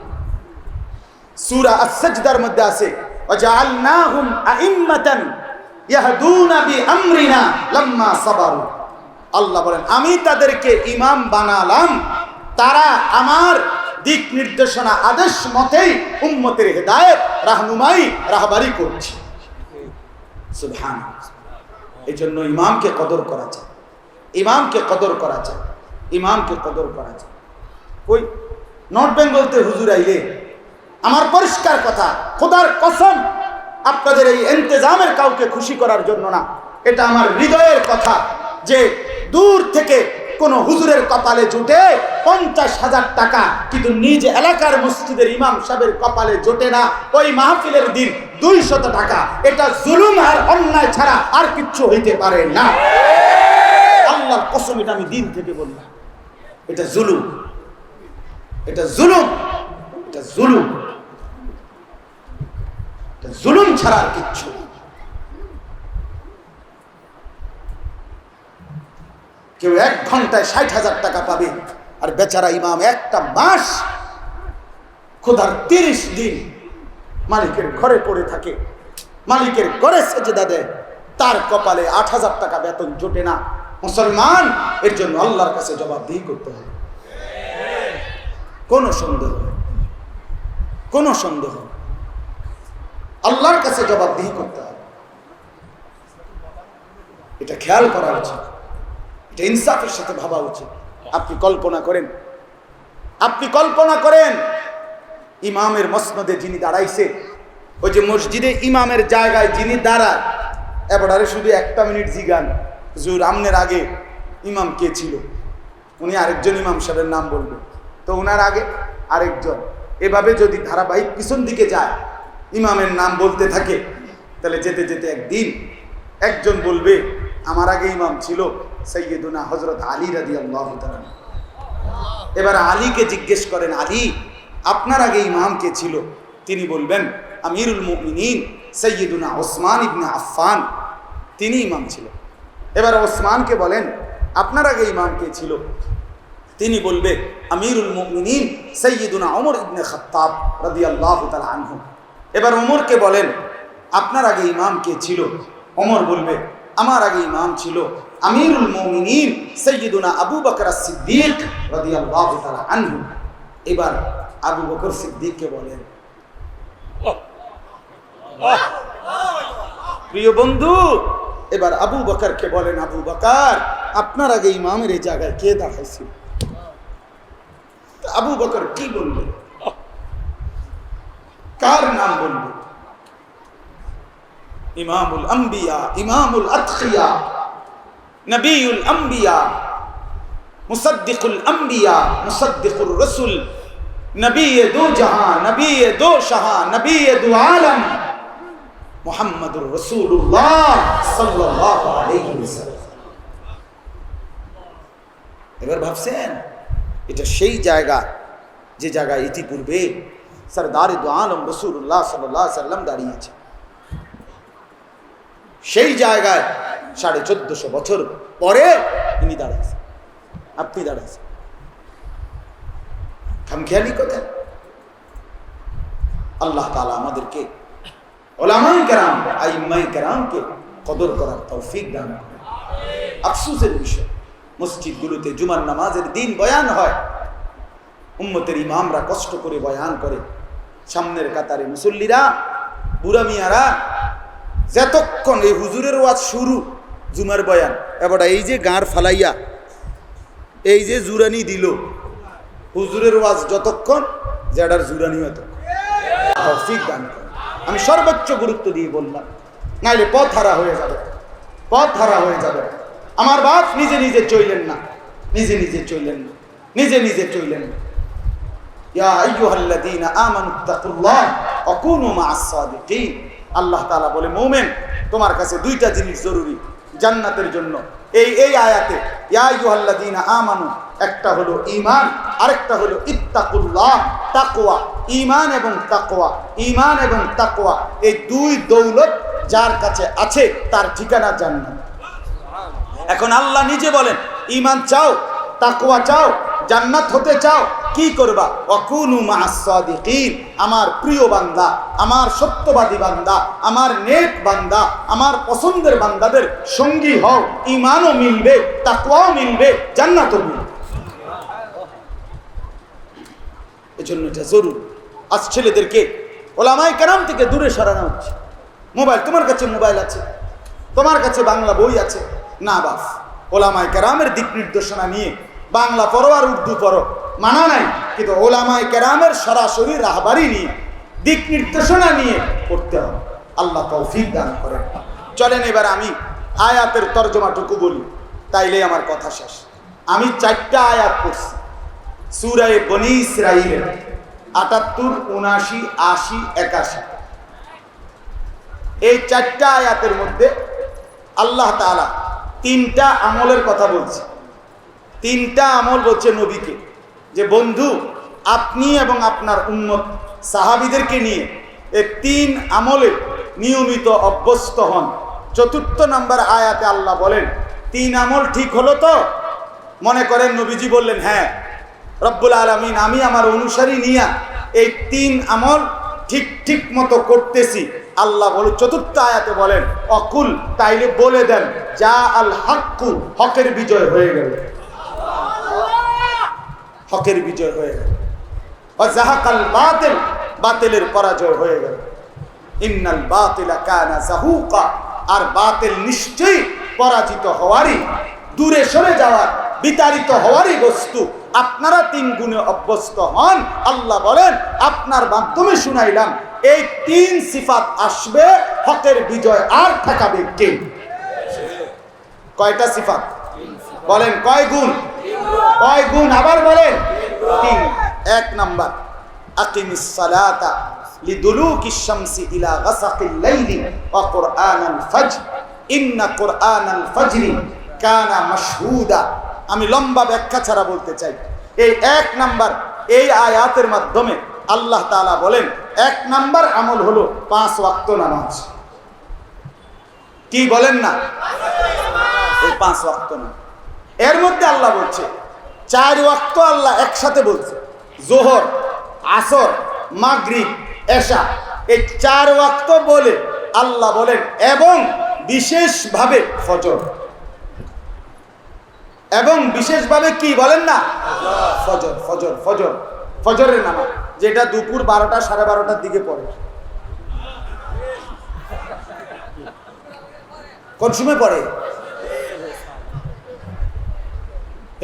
সূরা আস-সাজদার মধ্যে আছে ওয়াজআলনাহুম আইম্মাতান ইয়াহদুনা বিআমরিনা লাম্মা সাবারু। আল্লাহ বলেন আমি তাদেরকে ইমাম বানালাম, তারা আমার দিক নির্দেশনা আদেশ মতেই উম্মতের হেদায়েত, রাহনুমাই, রাহবারি করছে। সুবহানাল্লাহ। এজন্য ইমামকে কদর করা চাই, ইমামকে কদর করা চাই, ইমামকে কদর করা চাই। ওই নর্থ বেঙ্গলতে হুজুর আইলে, আমার পরিষ্কার কথা, খোদার কসম, আপনাদের এই ইন্তেজামের কাউকে খুশি করার জন্য না, এটা আমার হৃদয়ের কথা, যে দূর থেকে কোন হুজুরের কপালে জুটে 50,000 টাকা, কিন্তু নিজ এলাকার মসজিদের ইমাম সাহেবের কপালে জোটে না ওই মাহফিলের দিন 200 টাকা। এটা জুলুম আর অন্যায় ছাড়া আর কিচ্ছু হইতে পারে না। আল্লাহর কসম, এটা আমি দিন থেকে বললাম, এটা জুলুম, এটা জুলুম, এটা জুলুম, এটা জুলুম ছাড়া আর কিচ্ছু। কেউ 1 ঘন্টায় 60,000 টাকা পাবে, আর বেচারা ইমাম একটা মাস খোদার 30 দিন মালিকের ঘরে পড়ে থাকে, মালিকের ঘরে সেজদা দেয়, তার কপালে 8,000 টাকা বেতন জোটে না। মুসলমান, এর জন্য আল্লাহর কাছে জবাবদিহি করতে হবে। কোনো সন্দেহ, কোনো সন্দেহ, আল্লাহর কাছে জবাবদিহি করতে হবে। এটা খেয়াল করা উচিত, এটা ইনসাফের সাথে ভাবা উচিত। আপনি কল্পনা করেন, আপনি কল্পনা করেন ইমামের মসনদে যিনি দাঁড়াইছে, ওই যে মসজিদে ইমামের জায়গায় যিনি দাঁড়ায়, এবারে শুধু 1 মিনিট জিগান, হুজুর আমনের আগে ইমাম কে ছিল? উনি আরেকজন ইমাম সাহেবের নাম বলবেন, তো ওনার আগে আরেকজন, এভাবে যদি ধারাবাহিক পিছন দিকে যায়, ইমামের নাম বলতে থাকে, তাহলে যেতে যেতে একদিন একজন বলবে আমার আগে ইমাম ছিল সাইয়্যিদুনা হযরত আলী রাদিয়াল্লাহু তাআলা। এবার আলীকে জিজ্ঞেস করেন, আলী আপনার আগে ইমাম কে ছিল? তিনি বলবেন আমিরুল মুমিনিন সাইয়্যিদুনা ওসমান ইবনে আফফান, তিনি ইমাম ছিল। এবার ওসমানকে বলেন আপনার আগে ইমাম কে ছিল? তিনি বলবে আমিরুল মুমিনিন সাইয়্যিদুনা ওমর ইবনে খাত্তাব রাদিয়াল্লাহু তাআলা আনহু। এবার ওমরকে বলেন আপনার আগে ইমাম কে ছিল? ওমর বলবে আমার আগে ইমাম ছিল আমিরুল মুমিনিন সাইয়্যিদুনা আবু বকর সিদ্দিক রাদিয়াল্লাহু তাআলা আনহু। এবার আবু বকর সিদ্দিককে বলেন, প্রিয় বন্ধু, এবার আবু বকরকে বলেন আবু বকর আপনার আগে ইমামের এই জায়গায় কে দাঁড়াইছিল? আবু বকর কি বলবে, কার নাম বলবে? ইমামুল আম্বিয়া, ইমামুল আতকিয়া, নবিউল আম্বিয়া, মুসাদ্দিকুল আম্বিয়া, মুসাদ্দিকুর রাসূল, নবী দো জাহান, নবী দো শাহা, নবী দো আলম, মুহাম্মাদুর রাসূলুল্লাহ সাল্লাল্লাহু আলাইহি ওয়াসাল্লাম। এবার ভাবছেন এটা সেই জায়গা যে জায়গায় ইতিপূর্বে সরদার দো আলম রাসূলুল্লাহ সাল্লাল্লাহু আলাইহি ওয়াসাল্লাম দাঁড়িয়েছে। সেই জায়গায় 1450 বছর পরে তিনি দাঁড়াইছেন, আপনি দাঁড়াইছেন। খামখেয়ালি কোথায়? আল্লাহ তাআলা আমাদেরকে উলামায়ে কেরাম, আইম্মায়ে কেরামকে কদর করার তৌফিক দান করেন। আফসোসের বিষয়, মসজিদগুলোতে জুমার নামাজের দিন বয়ান হয়, উম্মতের ইমামরা কষ্ট করে বয়ান করে, সামনের কাতারে মুসল্লিরা, বুড়া মিয়ারা যতক্ষণ এই হুজুরের ওয়াজ শুরু, জুমার বয়ান, এবার এই যে গাঁর ফালাইয়া এই যে জুরানি দিল, হুজুরের ওয়াজ যতক্ষণ যেটার জুরানি ততক্ষণ। তৌফিক দান করেন। আমি সর্বোচ্চ গুরুত্ব দিয়ে বললাম, নাইলে পথ হারা হয়ে যাবে, পথ হারা হয়ে যাবে। আমার বাপ নিজে নিজে চইলেন না, নিজে নিজে চইলেন না, নিজে নিজে চইলেন না। ইয়া আইয়ুহাল্লাযীনা আমানুত্তাকুল্লাহ ওয়া কুনু মা'আস সাদিকিন। আল্লাহ তাআলা বলে, মুমিন তোমার কাছে দুইটা জিনিস জরুরি জান্নাতের জন্য। এই আয়াতে ইয়া আইয়ুহাল্লাযীনা আমানু, একটা হলো ঈমান, আরেকটা হলো ইত্তাকুল্লাহ, তাকওয়া। ঈমান এবং তাকওয়া, ঈমান এবং তাকওয়া, এই দুই দৌলত যার কাছে আছে তার ঠিকানা জান্নাত। এখন আল্লাহ নিজে বলেন, ঈমান চাও, তাকওয়া চাও, জান্নাত হতে চাও, কি করবা? ওয়াকুনু মা'আস সাদিকিন। আমার প্রিয় বান্দা, আমার সত্যবাদী বান্দা, আমার নেক বান্দা, আমার পছন্দের বান্দাদের সঙ্গী হও। ঈমানও মিলবে, তাকওয়াও মিলবে, জান্নাতও মিলবে। এজন্য এটা জরুরি। আজ ছেলেদেরকে উলামায়ে কেরাম থেকে দূরে সরানো হচ্ছে। মোবাইল, তোমার কাছে মোবাইল আছে, তোমার কাছে বাংলা বই আছে, না বাস, উলামায়ে কেরামের দিক নির্দেশনা নিয়ে বাংলা পড়ো আর উর্দু পড়ো, মানা নাই, কিন্তু উলামায়ে কেরামের সরাসরি রাহবারি নিয়ে, দিক নির্দেশনা নিয়ে পড়তে হবে। আল্লাহ তৌফিক দান করেন। চলেন এবার আমি আয়াতের তরজমাটুকু বলি, তাইলে আমার কথা শেষ। আমি 4টা আয়াত পড়ছি সূরা বনী ইসরাঈলের, 78, 79, 80, 81। এই 4টা আয়াতের মধ্যে আল্লাহ তাআলা 3টা আমলের কথা বলছে। 3টা আমল বলছে নবীকে, যে বন্ধু আপনি এবং আপনার উম্মত সাহাবীদেরকে নিয়ে এই 3 আমলে নিয়মিত অভ্যস্ত হন। 4র্থ নম্বর আয়াতে আল্লাহ বলেন, 3 আমল ঠিক হলো তো? মনে করেন নবীজি বললেন, হ্যাঁ রব্বুল আলামিন, আমি আমার অনুসারী নিয়া এই 3 আমল ঠিক মতো করতেছি। আল্লাহ বলে 4র্থ আয়াতে বলেন, অকুল, তাইলে বলে দেন, যা আল হাক্কু, হকের বিজয় হয়ে গেল, হকের বিজয় হয়ে গেল। ওয়া যাহাকাল বাতিল, বাতিলের পরাজয় হয়ে গেল। ইন্নাল বাতিলা কানা যাহুকা, আর বাতিল নিশ্চয়ই পরাজিত হওয়ারই, দূরে সরে যাওয়ার, বিতাড়িত হওয়ারই বস্তু। আপনারা 3 গুণে অভ্যস্ত হন। আল্লাহ বলেন, আপনার মাধ্যমে শুনাইলাম, এই 3 সিফাত আসবে, হকের বিজয় আর ঠেকাবে কে? কয়টা সিফাত বলেন? কয় গুণ? কয় গুণ? আবার বলেন 3। 1 নাম্বার, আকিমিস সালাতা লিদুলুকিশ শামসি ইলা গাসাকিল লাইলি ওয়া কুরআনাল ফাজর ইন্না কুরআনাল ফাজরি কানা মাশহুদা। আমি লম্বা ব্যাখ্যা ছাড়া বলতে চাই। এই 1 নাম্বার, এই আয়াতের মাধ্যমে আল্লাহ তাআলা বলেন, 1 নাম্বার আমল হলো 5 ওয়াক্ত নামাজ। কি বলেন না? এই 5 ওয়াক্ত নামাজ। এর মধ্যে আল্লাহ বলছে 4 ওয়াক্ত আল্লাহ একসাথে বলছে, যোহর, আসর, মাগরিব, এশা। এই 4 ওয়াক্ত বলে আল্লাহ বলেন, এবং বিশেষভাবে ফজর, এবং বিশেষভাবে কি বলেন না? ফজর। ফজর, ফজর, ফজরের নামাজ, যেটা দুপুর 12টা, 12:30টার দিকে পড়ে। কোন সময় পড়ে?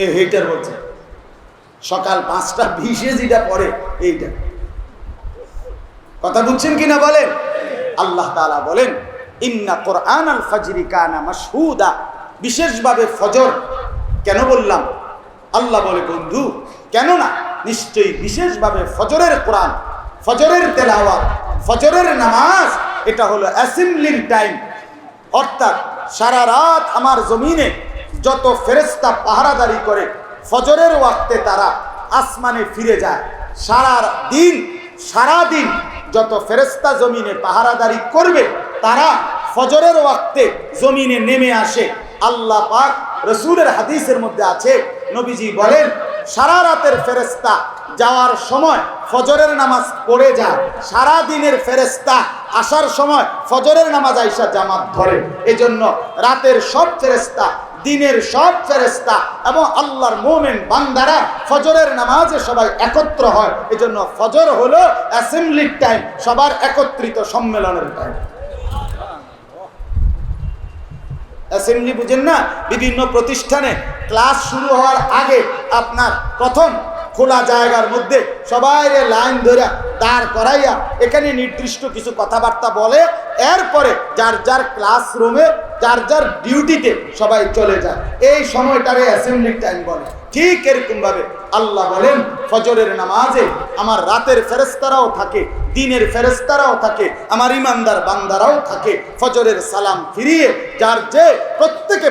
এইটার বলছে সকাল 5:20 যেটা পড়ে এইটা কথা বুঝছেন কিনা বলেন। আল্লাহ তাআলা বলেন ইন্না কুরআনাল ফাজরি কানা মাশহুদা, বিশেষভাবে ফজর কেন বললাম? আল্লাহ বলে বন্ধু কেন না, নিশ্চয়ই বিশেষভাবে ফজরের কোরআন, ফজরের তেলাওয়াত, ফজরের নামাজ এটা হলো অ্যাসেম্বলির টাইম। অর্থাৎ সারা রাত আমার জমিনে যত ফেরেশতা পাহারাদারি করে ফজরের ওয়াক্তে তারা আসমানে ফিরে যায়। সারা দিন যত ফেরেশতা জমিনে পাহারাদারি করবে তারা ফজরের ওয়াক্তে জমিনে নেমে আসে। আল্লাহ পাক রাসূলের হাদিসের মধ্যে আছে, নবীজি বলেন সারা রাতের ফেরেশতা যাওয়ার সময় ফজরের নামাজ পড়ে যায়, সারা দিনের ফেরেশতা আসার সময় ফজরের নামাজ আইসা জামাত ধরে। এজন্য রাতের সব ফেরেশতা, দিনের সব ফেরেশতা এবং আল্লাহর মুমিন বান্দারা ফজরের নামাজে সবাই একত্র হয়। এজন্য ফজর হলো অ্যাসেম্বলির টাইম, সবার একত্রিত সম্মেলনের টাইম। অ্যাসেম্বলি বুঝেন না? বিভিন্ন প্রতিষ্ঠানে ক্লাস শুরু হওয়ার আগে আপনার প্রথম খোলা জায়গার মধ্যে সবাই লাইন ধরে দাঁড় করাইয়া এখানে নির্দিষ্ট কিছু কথাবার্তা বলে, এরপরে যার যার ক্লাসরুমে যার যার ডিউটিতে সবাই চলে যায়। এই সময়টারে অ্যাসেম্বলি টাইম বলে। ঠিক এরকম ভাবে আল্লাহ বলেন ফজরের নামাজে আমার রাতের ফেরেশতারাও থাকে, দিনের ফেরেশতারাও থাকে, আমার ইমানদার বান্দারাও থাকে। ফজরের সালাম ফিরিয়ে যার যে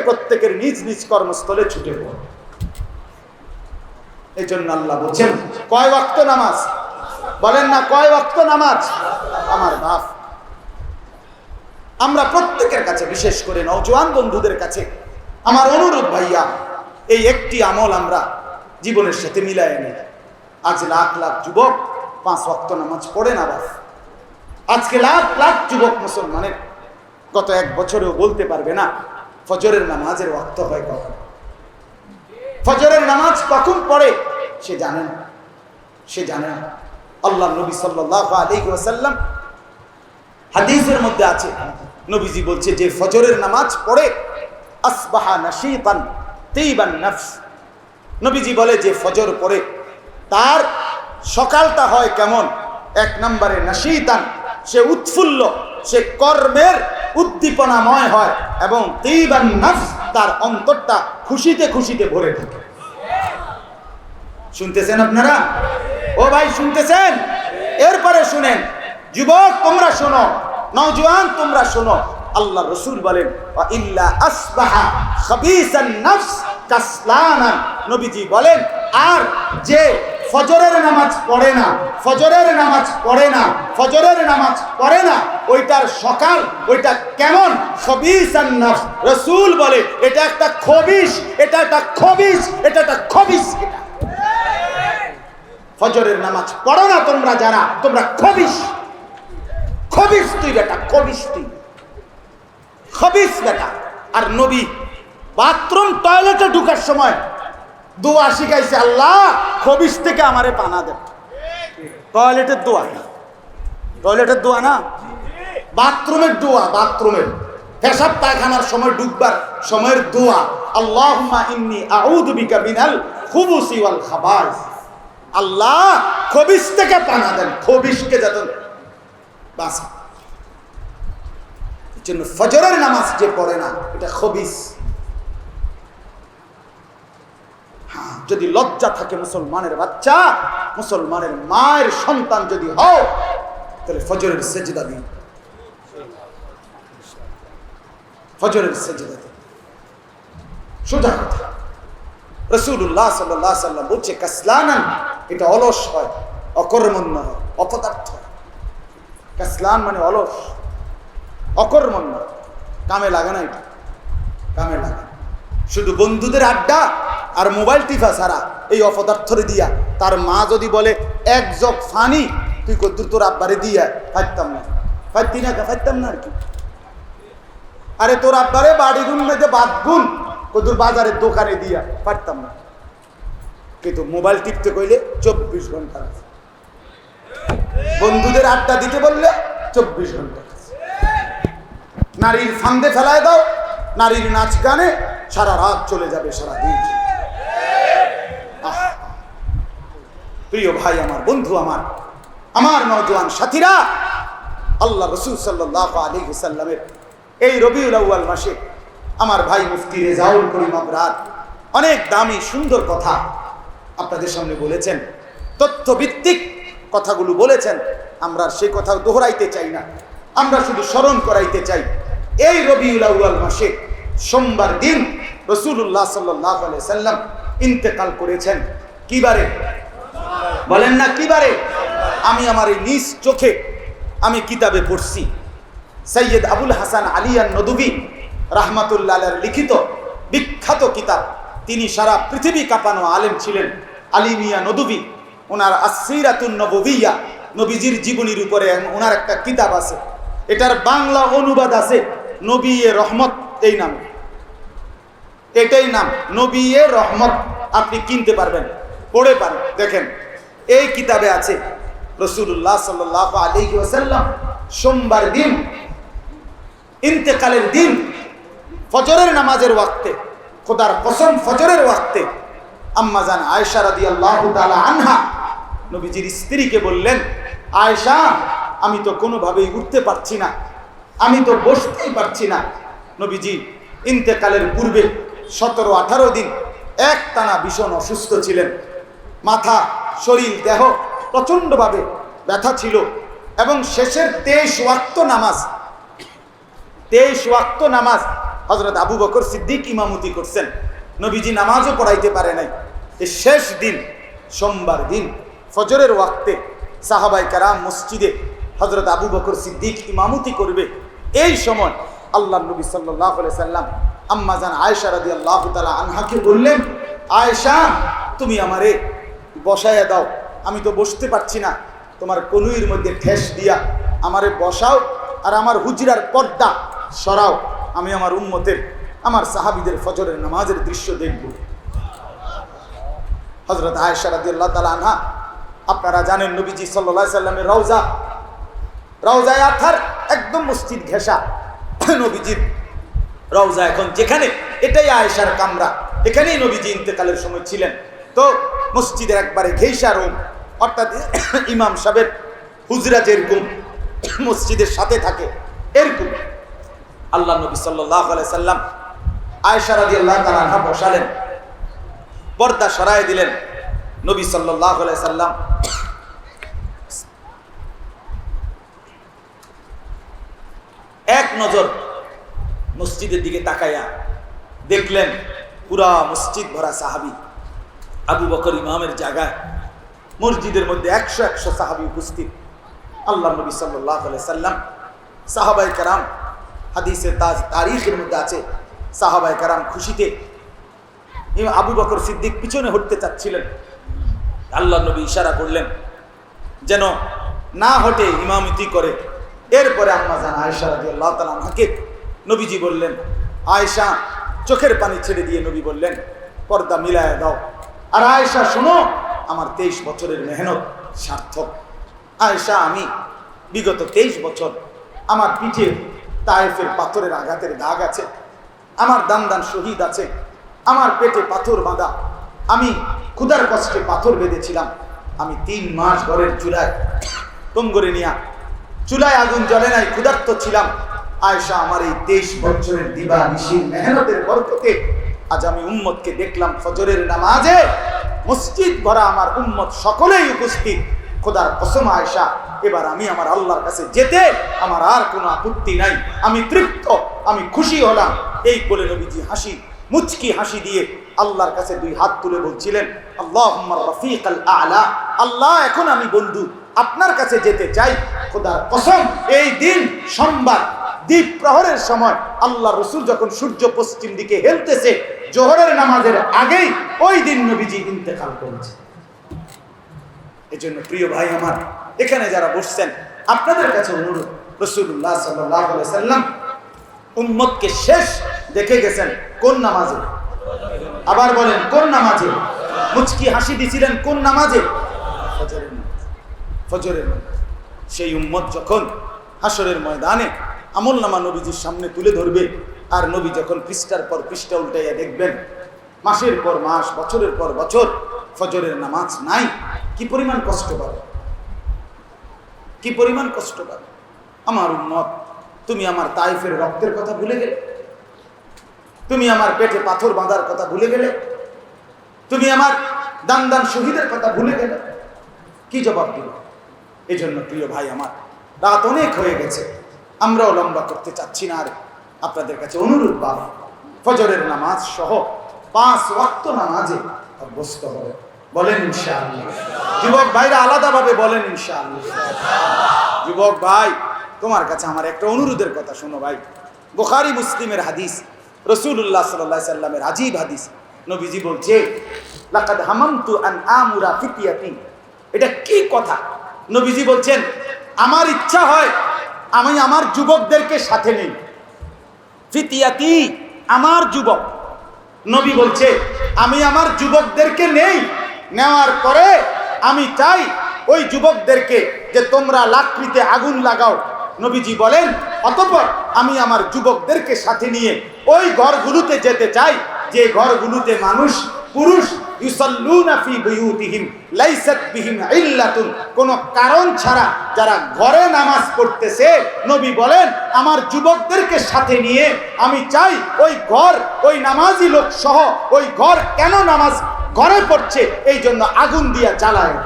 প্রত্যেকের নিজ নিজ কর্মস্থলে ছুটে পড়ে। এই জন্য আল্লাহ বলছেন কয় ওয়াক্ত নামাজ? বলেন না কয় ওয়াক্ত নামাজ? আমার বাপ, আমরা প্রত্যেকের কাছে, বিশেষ করে নওজোয়ান বন্ধুদের কাছে আমার অনুরোধ ভাইয়া, এই একটি আমল আমরা জীবনের সাথে মিলায় নিই। আজ লাখ লাখ যুবক 5 ওয়াক্ত নামাজ পড়ে না বাপ। আজকে লাখ লাখ যুবক মুসলমানের গত 1 বছরেও বলতে পারবে না ফজরের নামাজের ওয়াক্ত হয় কখন, ফজরের নামাজ কখন পড়ে সে জানে না, সে জানে না। আল্লাহ নবী সাল্লাল্লাহু আলাইহি ওয়াসাল্লাম হাদিসের মধ্যে আছে, নবীজি বলছে যে ফজরের নামাজ পড়ে আসবাহা নাশীতান তাইবান নফস। নবীজি বলে যে ফজর পড়ে তার সকালটা হয় কেমন? 1 নম্বরে নাশীতান, সে উৎফুল্ল, সে কর্মের উদ্দীপনাময় হয়, এবং তাইবান নফস, তার অন্তরটা খুশিতে খুশিতে ভরে থাকে। শুনতেছেন আপনারা? ও ভাই শুনতেছেন? এরপরে শুনেন, যুবক তোমরা শোনো, নওজোয়ান তোমরা শোনো, আল্লাহ রাসূল বলেন ওয়া ইল্লা আসবাহা খাবিসান নফস কাসলানান। নবীজি বলেন আর যে ফজরের নামাজ পড়ে না, ফজরের নামাজ পড়ে না, ফজরের নামাজ পড়ে না, ওইটার সকাল ওইটা কেমন? খাবিসান নফস। রাসূল বলে এটা একটা খবিশ, এটা একটা খবিশ, এটা একটা খবিশ। ফজরের নামাজ পড়ো না তোমরা যারা, তোমরা খবিশ, খবিশ তুই বেটা, খবিশ তুই, খবিশ বেটা। আর নবী বাথরুম টয়লেটে ঢুকার সময় দোয়া শিখাইছে, আল্লাহ খবিশ থেকে আমারে পানা দেন। টয়লেটের দোয়া, টয়লেটের দোয়া না, বাথরুমের দোয়া, বাথরুমের পেশাব পায়খানার সময় ঢুকবার সময়ের দোয়া, আল্লাহুম্মা ইন্নী আউযু বিকা মিনাল খুবুসি ওয়াল খাবাইস। আল্লাহ খবিশ থেকে পানা দেন, খবিশকে যাতে বাঁচা। এর জন্য ফজরের নামাজ যে পড়ে না এটা খবিশ। হ্যাঁ, যদি লজ্জা থাকে মুসলমানের বাচ্চা, মুসলমানের মায়ের সন্তান যদি হও, তাহলে ফজরের সেজদা দিন, ফজরের সেজদা দিন। সোজা কথা। রাসূলুল্লাহ সাল্লাল্লাহু আলাইহি ওয়াসাল্লাম বলছে কাসলানান, এটা অলস হয়, অকর্মণ্য হয়, অপদার্থ। কাসলান মানে অলস, অকর্মণ্য, কামে লাগে না, এটা কামে লাগে। শুধু বন্ধুদের আড্ডা আর মোবাইল টিপা ছাড়া এই অপদার্থরে দিয়া। তার মা যদি বলে 1 জগ ফানি, তুই কদ্দুর তোর আব্বারে দিয়া, ফাইতাম না, ফাইতি না, ফাইতাম না আর কি। আরে তোর আব্বারে বাড়ি গুন মেঝে বাদ গুন, কদ্দুর বাজারের দোকানে দিয়া, পারতাম না। কিন্তু মোবাইল টিপতে কইলে 24 ঘন্টা আছে, বন্ধুদের আড্ডা দিতে বললে 24 ঘন্টা আছে। নারীর ফান্দে ফেলায় দাও, নারীর নাচ গানে সারা রাত চলে যাবে, সারা দিন। প্রিয় ভাই আমার, বন্ধু আমার নওজোয়ান সাথীরা, আল্লাহ রসুল সাল্লাল্লাহু আলাইহি ওয়াসাল্লামের এই রবিউল আউয়াল মাসে আমার ভাই মুফতি রেজাউল করিম আবরার অনেক দামি সুন্দর কথা আপনাদের সামনে বলেছেন, তথ্যভিত্তিক কথাগুলো বলেছেন। আমরা সেই কথা দোহরাইতে চাই না, আমরা শুধু স্মরণ করাইতে চাই। এই রবিউল আউয়াল মাসে সোমবার দিন রাসূলুল্লাহ সাল্লাল্লাহু আলাইহি সাল্লাম ইন্তেকাল করেছেন। কি বারে বলেন না, কি বারে? আমি আমার এই নিজ চোখে আমি কিতাবে পড়ছি, সৈয়দ আবুল হাসান আলী আন-নদভী রাহমাতুল্লাহ আলাইহির লিখিত বিখ্যাত কিতাব। তিনি সারা পৃথিবী কাঁপানো আলেম ছিলেন, আলী মিয়া নদভী। ওনার আস-সিরাতুন নববিয়্যা, নবীজির জীবনীর উপরে ওনার একটা কিতাব আছে। এটার বাংলা অনুবাদ আছে নবী-এ রহমত, এই নাম, এটাই নাম, নবী-এ রহমত। আপনি কিনতে পারবেন, পড়ে পারেন। দেখেন এই কিতাবে আছে রাসূলুল্লাহ সাল্লাল্লাহু আলাইহি ওয়াসাল্লাম সোমবার দিন, ইন্তেকালের দিন, ফজরের নামাজের ওয়াক্তে, খোদার কসম ফজরের ওয়াক্তে আম্মা জান আয়েশা রাদিয়াল্লাহু তাআলা আনহা নবীজির স্ত্রীকে বললেন, আয়েশা, আমি তো কোনোভাবেই উঠতে পারছি না, আমি তো বসতেই পারছি না। নবীজি ইন্তেকালের পূর্বে 17-18 দিন একটানা ভীষণ অসুস্থ ছিলেন। মাথা, শরীর, দেহ প্রচণ্ডভাবে ব্যথা ছিল এবং শেষের 23 ওয়াক্ত নামাজ হযরত আবু বকর সিদ্দিক ইমামতি করছেন। নবীজি নামাজও পড়াইতে পারে নাই। এই শেষ দিন সোমবার দিন ফজরের ওয়াক্তে সাহাবায়ে কেরাম মসজিদে হযরত আবু বকর সিদ্দিক ইমামতি করবে। এই সময় আল্লাহর নবী সাল্লাল্লাহু আলাইহি সাল্লাম আম্মা জান আয়েশা রাদিয়াল্লাহু তাআলা আনহাকে বললেন, আয়েশা, তুমি আমারে বসায়া দাও, আমি তো বসতে পারছি না, তোমার কনুইর মধ্যে ঠেস দিয়া আমারে বসাও আর আমার হুজরার পর্দা সরাও, আমি আমার উম্মতের, আমার সাহাবীদের ফজরের নামাজের দৃশ্য দেখব। হযরত আয়েশা রাদিয়াল্লাহু তাআলা আনহা, আপনারা জানেন নবীজি সাল্লাল্লাহু আলাইহি সাল্লামের রওজায়ে আতহার একদম মসজিদ ঘেঁষা। নবীজির রওজা এখন যেখানে, এটাই আয়েশার কামরা, এখানেই নবীজি ইন্তেকালের সময় ছিলেন। তো মসজিদের একবারে ঘেঁষা রুম, অর্থাৎ ইমাম সাহেবের হুজরা যেরকম মসজিদের সাথে থাকে এরকম আল্লাহ নবী সাল্লাল্লাহু আলাইহি সাল্লাম আয়েশা রাদিয়াল্লাহু তাআলা আনহা বসালেন, পর্দা সরায় দিলেন। নবী সাল্লাল্লাহু আলাইহি সাল্লাম এক নজর মসজিদের দিকে তাকাইয়া দেখলেন পুরা মসজিদ ভরা সাহাবী। আবু বকর ইমামের জায়গায় মসজিদের মধ্যে 100 সাহাবী উপস্থিত। আল্লাহ নবী সাল্লাল্লাহু আলাইহি সাল্লাম, সাহাবায়ে কেরাম, হাদিসে তারিখের মধ্যে আছে, সাহাবায়ে কেরাম খুশিতে আবু বকর সিদ্দিক পিছনে হটতে চাচ্ছিলেন। আল্লাহ নবী ইশারা করলেন যেন না হটে, ইমামতি করে। এরপরে আম্মা জান আয়েশা রাদিয়াল্লাহু তাআলা আনহাকে নবীজি বললেন, আয়েশা, চোখের পানি ছেড়ে দিয়ে নবী বললেন, পর্দা মিলায়া দাও। আর আয়েশা, শোনো, আমার 23 বছরের মেহনত সার্থক। আয়েশা, আমি বিগত 23 বছর আমার পিঠে তায়েফের পাথরের আঘাতের দাগ আছে, আমার দান শহীদ আছে, আমার পেটে পাথর বাঁধা, আমি ক্ষুধার কষ্টে পাথর বেঁধেছিলাম, আমি 3 মাস ঘরের চুলায় টঙ্গরে নিয়া, চুলায় আগুন জ্বলে নাই, ক্ষুধার্ত ছিলাম। আয়েশা, আমার এই 23 বছরের দিবা নিশির মেহনতের বরকতে আজ আমি উম্মতকে দেখলাম ফজরের নামাজে মসজিদ ভরা, আমার উম্মত সকলেই উপস্থিত। খোদার কসম আয়েশা, এবার আমি আমার আল্লাহর কাছে যেতে আমার আর কোনো আপত্তি নাই, আমি তৃপ্ত, আমি খুশি হলাম। এই বলে নবীজি মুচকি হাসি দিয়ে আল্লাহর কাছে 2 হাত তুলে বলছিলেন, আল্লাহুম্মা রাফিকাল আ'লা, আল্লাহ, এখন আমি বন্ধু আপনার কাছে যেতে চাই। খোদার কসম, এই দিন সোমবার দ্বীপ প্রহরের সময় আল্লাহ রসুল যখন সূর্য পশ্চিম দিকে হেলতেছে, জোহরের নামাজের আগেই ওই দিন নবীজি ইন্তেকাল করেছে। এজন্য প্রিয় ভাই আমার, এখানে যারা বসছেন, আপনাদের কাছে অনুরোধ, রাসূলুল্লাহ সাল্লাল্লাহু আলাইহি সাল্লাম উম্মতকে শেষ দেখে গেছেন কোন নামাজে? আবার বলেন, কোন নামাজে? মুচকি হাসি দিছিলেন কোন নামাজে? ফজরের নামাজ। সেই উম্মত যখন হাসরের ময়দানে আমলনামা নবীজির সামনে তুলে ধরবে, আর নবী যখন পৃষ্ঠার পর পৃষ্ঠা উল্টাইয়া দেখবেন, মাসের পর মাস, বছরের পর বছর ফজরের নামাজ নাই, কি পরিমাণ কষ্ট পাবে, কি পরিমাণ কষ্ট পাবে। আমার উম্মত, তুমি আমার তাইফের রক্তের কথা ভুলে গেলে, তুমি আমার পেটে পাথর বাঁধার কথা ভুলে গেলে, তুমি আমার দান দান শহীদের কথা ভুলে গেলে, কি জবাব দিল? এই জন্য প্রিয় ভাই আমার, রাত অনেক হয়ে গেছে, আমরাও লম্বা করতে চাচ্ছি না। আর আপনাদের কাছে অনুরোধ, বাবা ফজরের নামাজ সহ 5 ওয়াক্ত নামাজে অভ্যস্ত হবে, বলেন ইনশাআল্লাহ। যুবক ভাইরা আলাদাভাবে বলেন ইনশাআল্লাহ। যুবক ভাই, তোমার কাছে আমার একটা অনুরোধের কথা শোনো ভাই। বুখারী মুসলিমের হাদিস, রাসূলুল্লাহ সাল্লাল্লাহু আলাইহি সাল্লামের আজীব হাদিস। নবীজি বলছে, লাকাদ হামামতু আন আমুরা ফিতিয়াতি। এটা কি কথা? নবীজি বলছেন, আমার ইচ্ছা হয় আমি আমার যুবকদেরকে সাথে নেই। ফিতিয়াতি, আমার যুবক। নবী বলছে, আমি আমার যুবকদেরকে নেই, নেওয়ার পরে আমি চাই ওই যুবকদেরকে যে তোমরা লাকড়িতে আগুন লাগাও। নবীজি বলেন, অতঃপর আমি আমার যুবকদেরকে সাথে নিয়ে ওই ঘরগুলোতে যেতে চাই যে ঘরগুলোতে মানুষ, পুরুষ, ইউসাল্লুনা ফি বুয়ুতিহিম লাইসাত বিহিম ইল্লাতুন, কোনো কারণ ছাড়া যারা ঘরে নামাজ পড়তেছে। নবী বলেন, আমার যুবকদেরকে সাথে নিয়ে আমি চাই ওই ঘর, ওই নামাজি লোক সহ ওই ঘর কেন নামাজ ঘরে পড়ছে এই জন্য আগুন দিয়া জ্বালায়।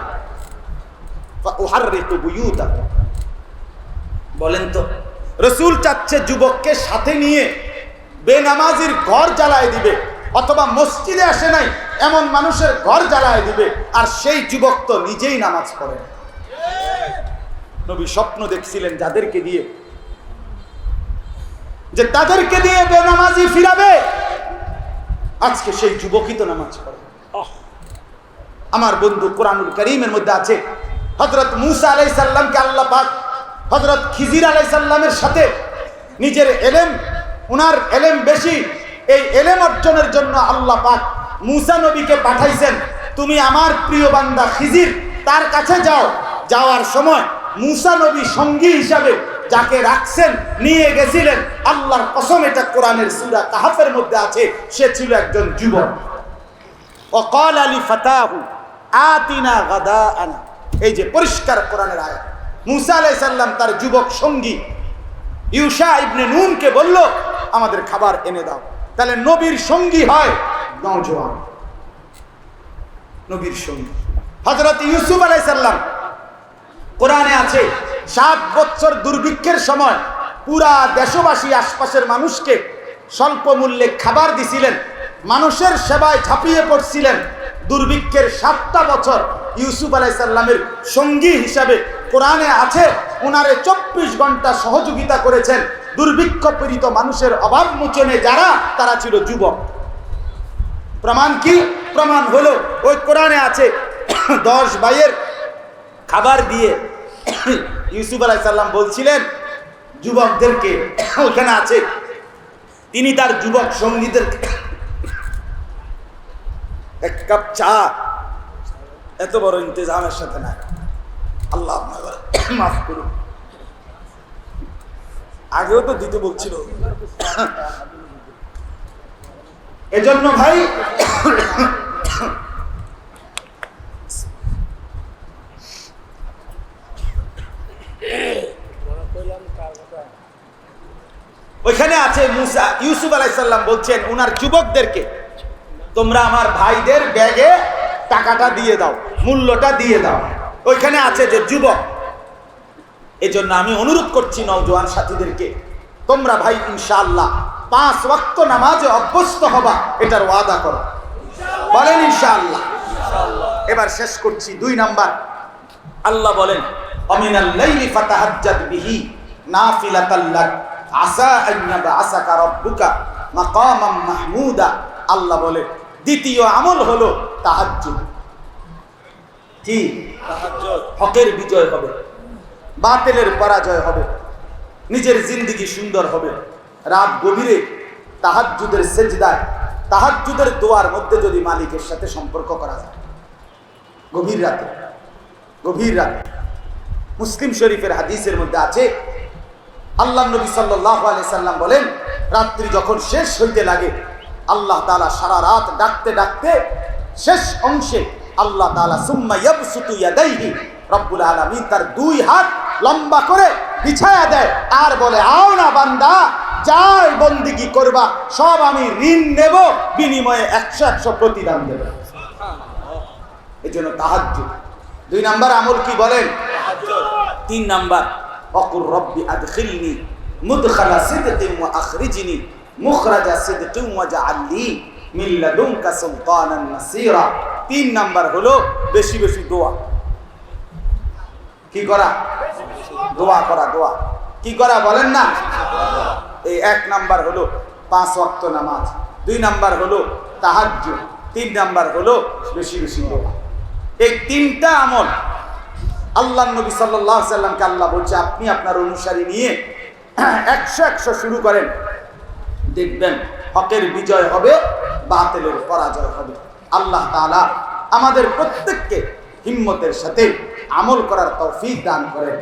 ফাউহাররিকু বুয়ুতা। বলেন তো, রাসূল চাচ্ছে যুবককে সাথে নিয়ে বেনামাজির ঘর জ্বালায় দিবে, অথবা মসজিদে আসে নাই এমন মানুষের ঘর জ্বালায় দিবে, আর সেই যুবক তো নিজেই নামাজ পড়ে। নবী স্বপ্ন দেখছিলেন যাদেরকে দিয়ে, যে তাদেরকে দিয়ে বেনামাজি ফিরাবে, আজকে সেই যুবকই তো নামাজ পড়ে। আমার বন্ধু, কোরআনুল কারীমের মধ্যে আছে হযরত মূসা আলাইহিস সালামকে আল্লাহ পাক হযরত খিজির আলাইহিস সালামের সাথে নিজের এলেম, উনার এলেম বেশি, এই এলেম অর্জনের জন্য আল্লাহ পাক মূসা নবীকে পাঠাইছেন, তুমি আমার প্রিয় বান্দা খিজির তার কাছে যাও। যাওয়ার সময় মূসা নবী সঙ্গী হিসাবে যাকে রাখছেন, নিয়ে গেছিলেন, আল্লাহর কসম এটা কোরআনের সূরা কাহফের মধ্যে আছে, সে ছিল একজন যুবক। ওয়াকাল লিফাতাহু আতিনা গাদাআনা, এই যে পরিষ্কার কোরআনের আয়াত। মূসা আলাইহিস সালাম তার যুবক সঙ্গী ইউশা ইবনে নুনকে বলল, আমাদের খাবার এনে দাও। তাহলে নবীর সঙ্গী হয় নওজোয়ান, নবীর সঙ্গী। হযরত ইউসুফ আলাইহিস সালাম, কোরআনে আছে 7 বছর দুর্ভিক্ষের সময় পুরা দেশবাসী, আশপাশের মানুষকে স্বল্প মূল্যে খাবার দিছিলেন, মানুষের সেবায় ঝাঁপিয়ে পড়ছিলেন। দুর্ভিক্ষের 7টা বছর ইউসুফ আলাইহিস সালামের সঙ্গী হিসাবে কোরআনে আছে, ওনারে 24 ঘন্টা সহযোগিতা করেছেন দুর্ভিক্ষ পীড়িত মানুষের অভাব মোচনে যারা, তারা ছিল যুবক। প্রমাণ কি? প্রমাণ হলো ওই কোরআনে আছে 10 ভাইয়ের খাবার দিয়ে ইউসুফ আলাইহিস সালাম বলছিলেন যুবকদেরকে, ওখানে আছে তিনি তার যুবক সঙ্গীদের এক কাপ চা, এত বড় ইন্তজামের সাথে না, আল্লাহ মাফ করুন, আগেও তো দিতে বলছিল। এজন্য ভাই ওইখানে আছে মুসা, ইউসুফ আলাইহিস সালাম বলছেন উনার যুবকদেরকে, তোমরা আমার ভাইদের ব্যাগে টাকাটা দিয়ে দাও, মূল্যটা দিয়ে দাও। ওইখানে আছে যে যুবক। এজন্য আমি অনুরোধ করছি নওজোয়ান সাথীদেরকে, তোমরা ভাই ইনশাআল্লাহ 5 ওয়াক্ত নামাজে অভ্যস্ত হবা, এটার ওয়াদা করো, বলেন ইনশাআল্লাহ। এবার শেষ করছি 2 নাম্বার। আল্লাহ বলেন, আমিনাল লাইলি ফাতাহাজ্জাদ বিহি নাফিলাতাল লাক আসা আন ইয়াবআসাকা রাব্বুকা মাকামাম মাহমুদা। আল্লাহ বলে দ্বিতীয় আমল হলো তাহাজ্জুদ। কি? তাহাজ্জুদ। হকের বিজয় হবে, বাতিলের পরাজয় হবে, নিজের জিন্দেগি সুন্দর হবে। রাত গভীরে তাহাজ্জুদের সেজদায়, তাহাজ্জুদের দোয়ার মধ্যে যদি মালিকের সাথে সম্পর্ক করা যায়, গভীর রাতে, গভীর রাতে। মুসলিম শরীফের হাদিসের মধ্যে আছে, আল্লাহ নবী সাল্লাল্লাহু আলাইহি সাল্লাম বলেন, রাত্রি যখন শেষ হইতে লাগে, আল্লাহ তাআলা সারা রাত ডাকতে ডাকতে শেষ অংশে আল্লাহ তাআলা সুম্মা ইয়াবসুতু ইয়াদাইহি, রব্বুল আলামিন তার দুই হাত লম্বা করে বিছায়া দেয় আর বলে, আও না বান্দা, যাই বন্দেগী করবা সব আমি ঋণ নেব, বিনিময়ে 100 প্রতিদান দেব। এই জন্য তাহাজ্জুদ। 2 নাম্বার আমল কি বলেন? 3 নাম্বার, ওয়াকুর রব্বি আদখিলনি মুদখালা সিদকিন ওয়া আখরিজনি মুখরাজা সিদকিন ওয়াজআল লি মিন লাদুনকা সুলতানান নাসীরা। 3 নাম্বার হলো বেশি বেশি দোয়া। কি করা? দোয়া করা। দোয়া কি করা বলেন না? এই 1 নাম্বার হলো 5 ওয়াক্ত নামাজ, 2 নাম্বার হলো তাহাজ্জুদ, 3 নাম্বার হলো বেশি বেশি দোয়া। এই 3টা আমল আল্লাহর নবী সাল্লাল্লাহু আলাইহি সাল্লামকে আল্লাহ বলছে, আপনি আপনার অনুসারী নিয়ে 100 শুরু করেন, দেখবেন হকের বিজয় হবে, বাতিলের পরাজয় হবে। আল্লাহ তাআলা আমাদের প্রত্যেককে হিম্মতের সাথে আমল করার তৌফিক দান করেন।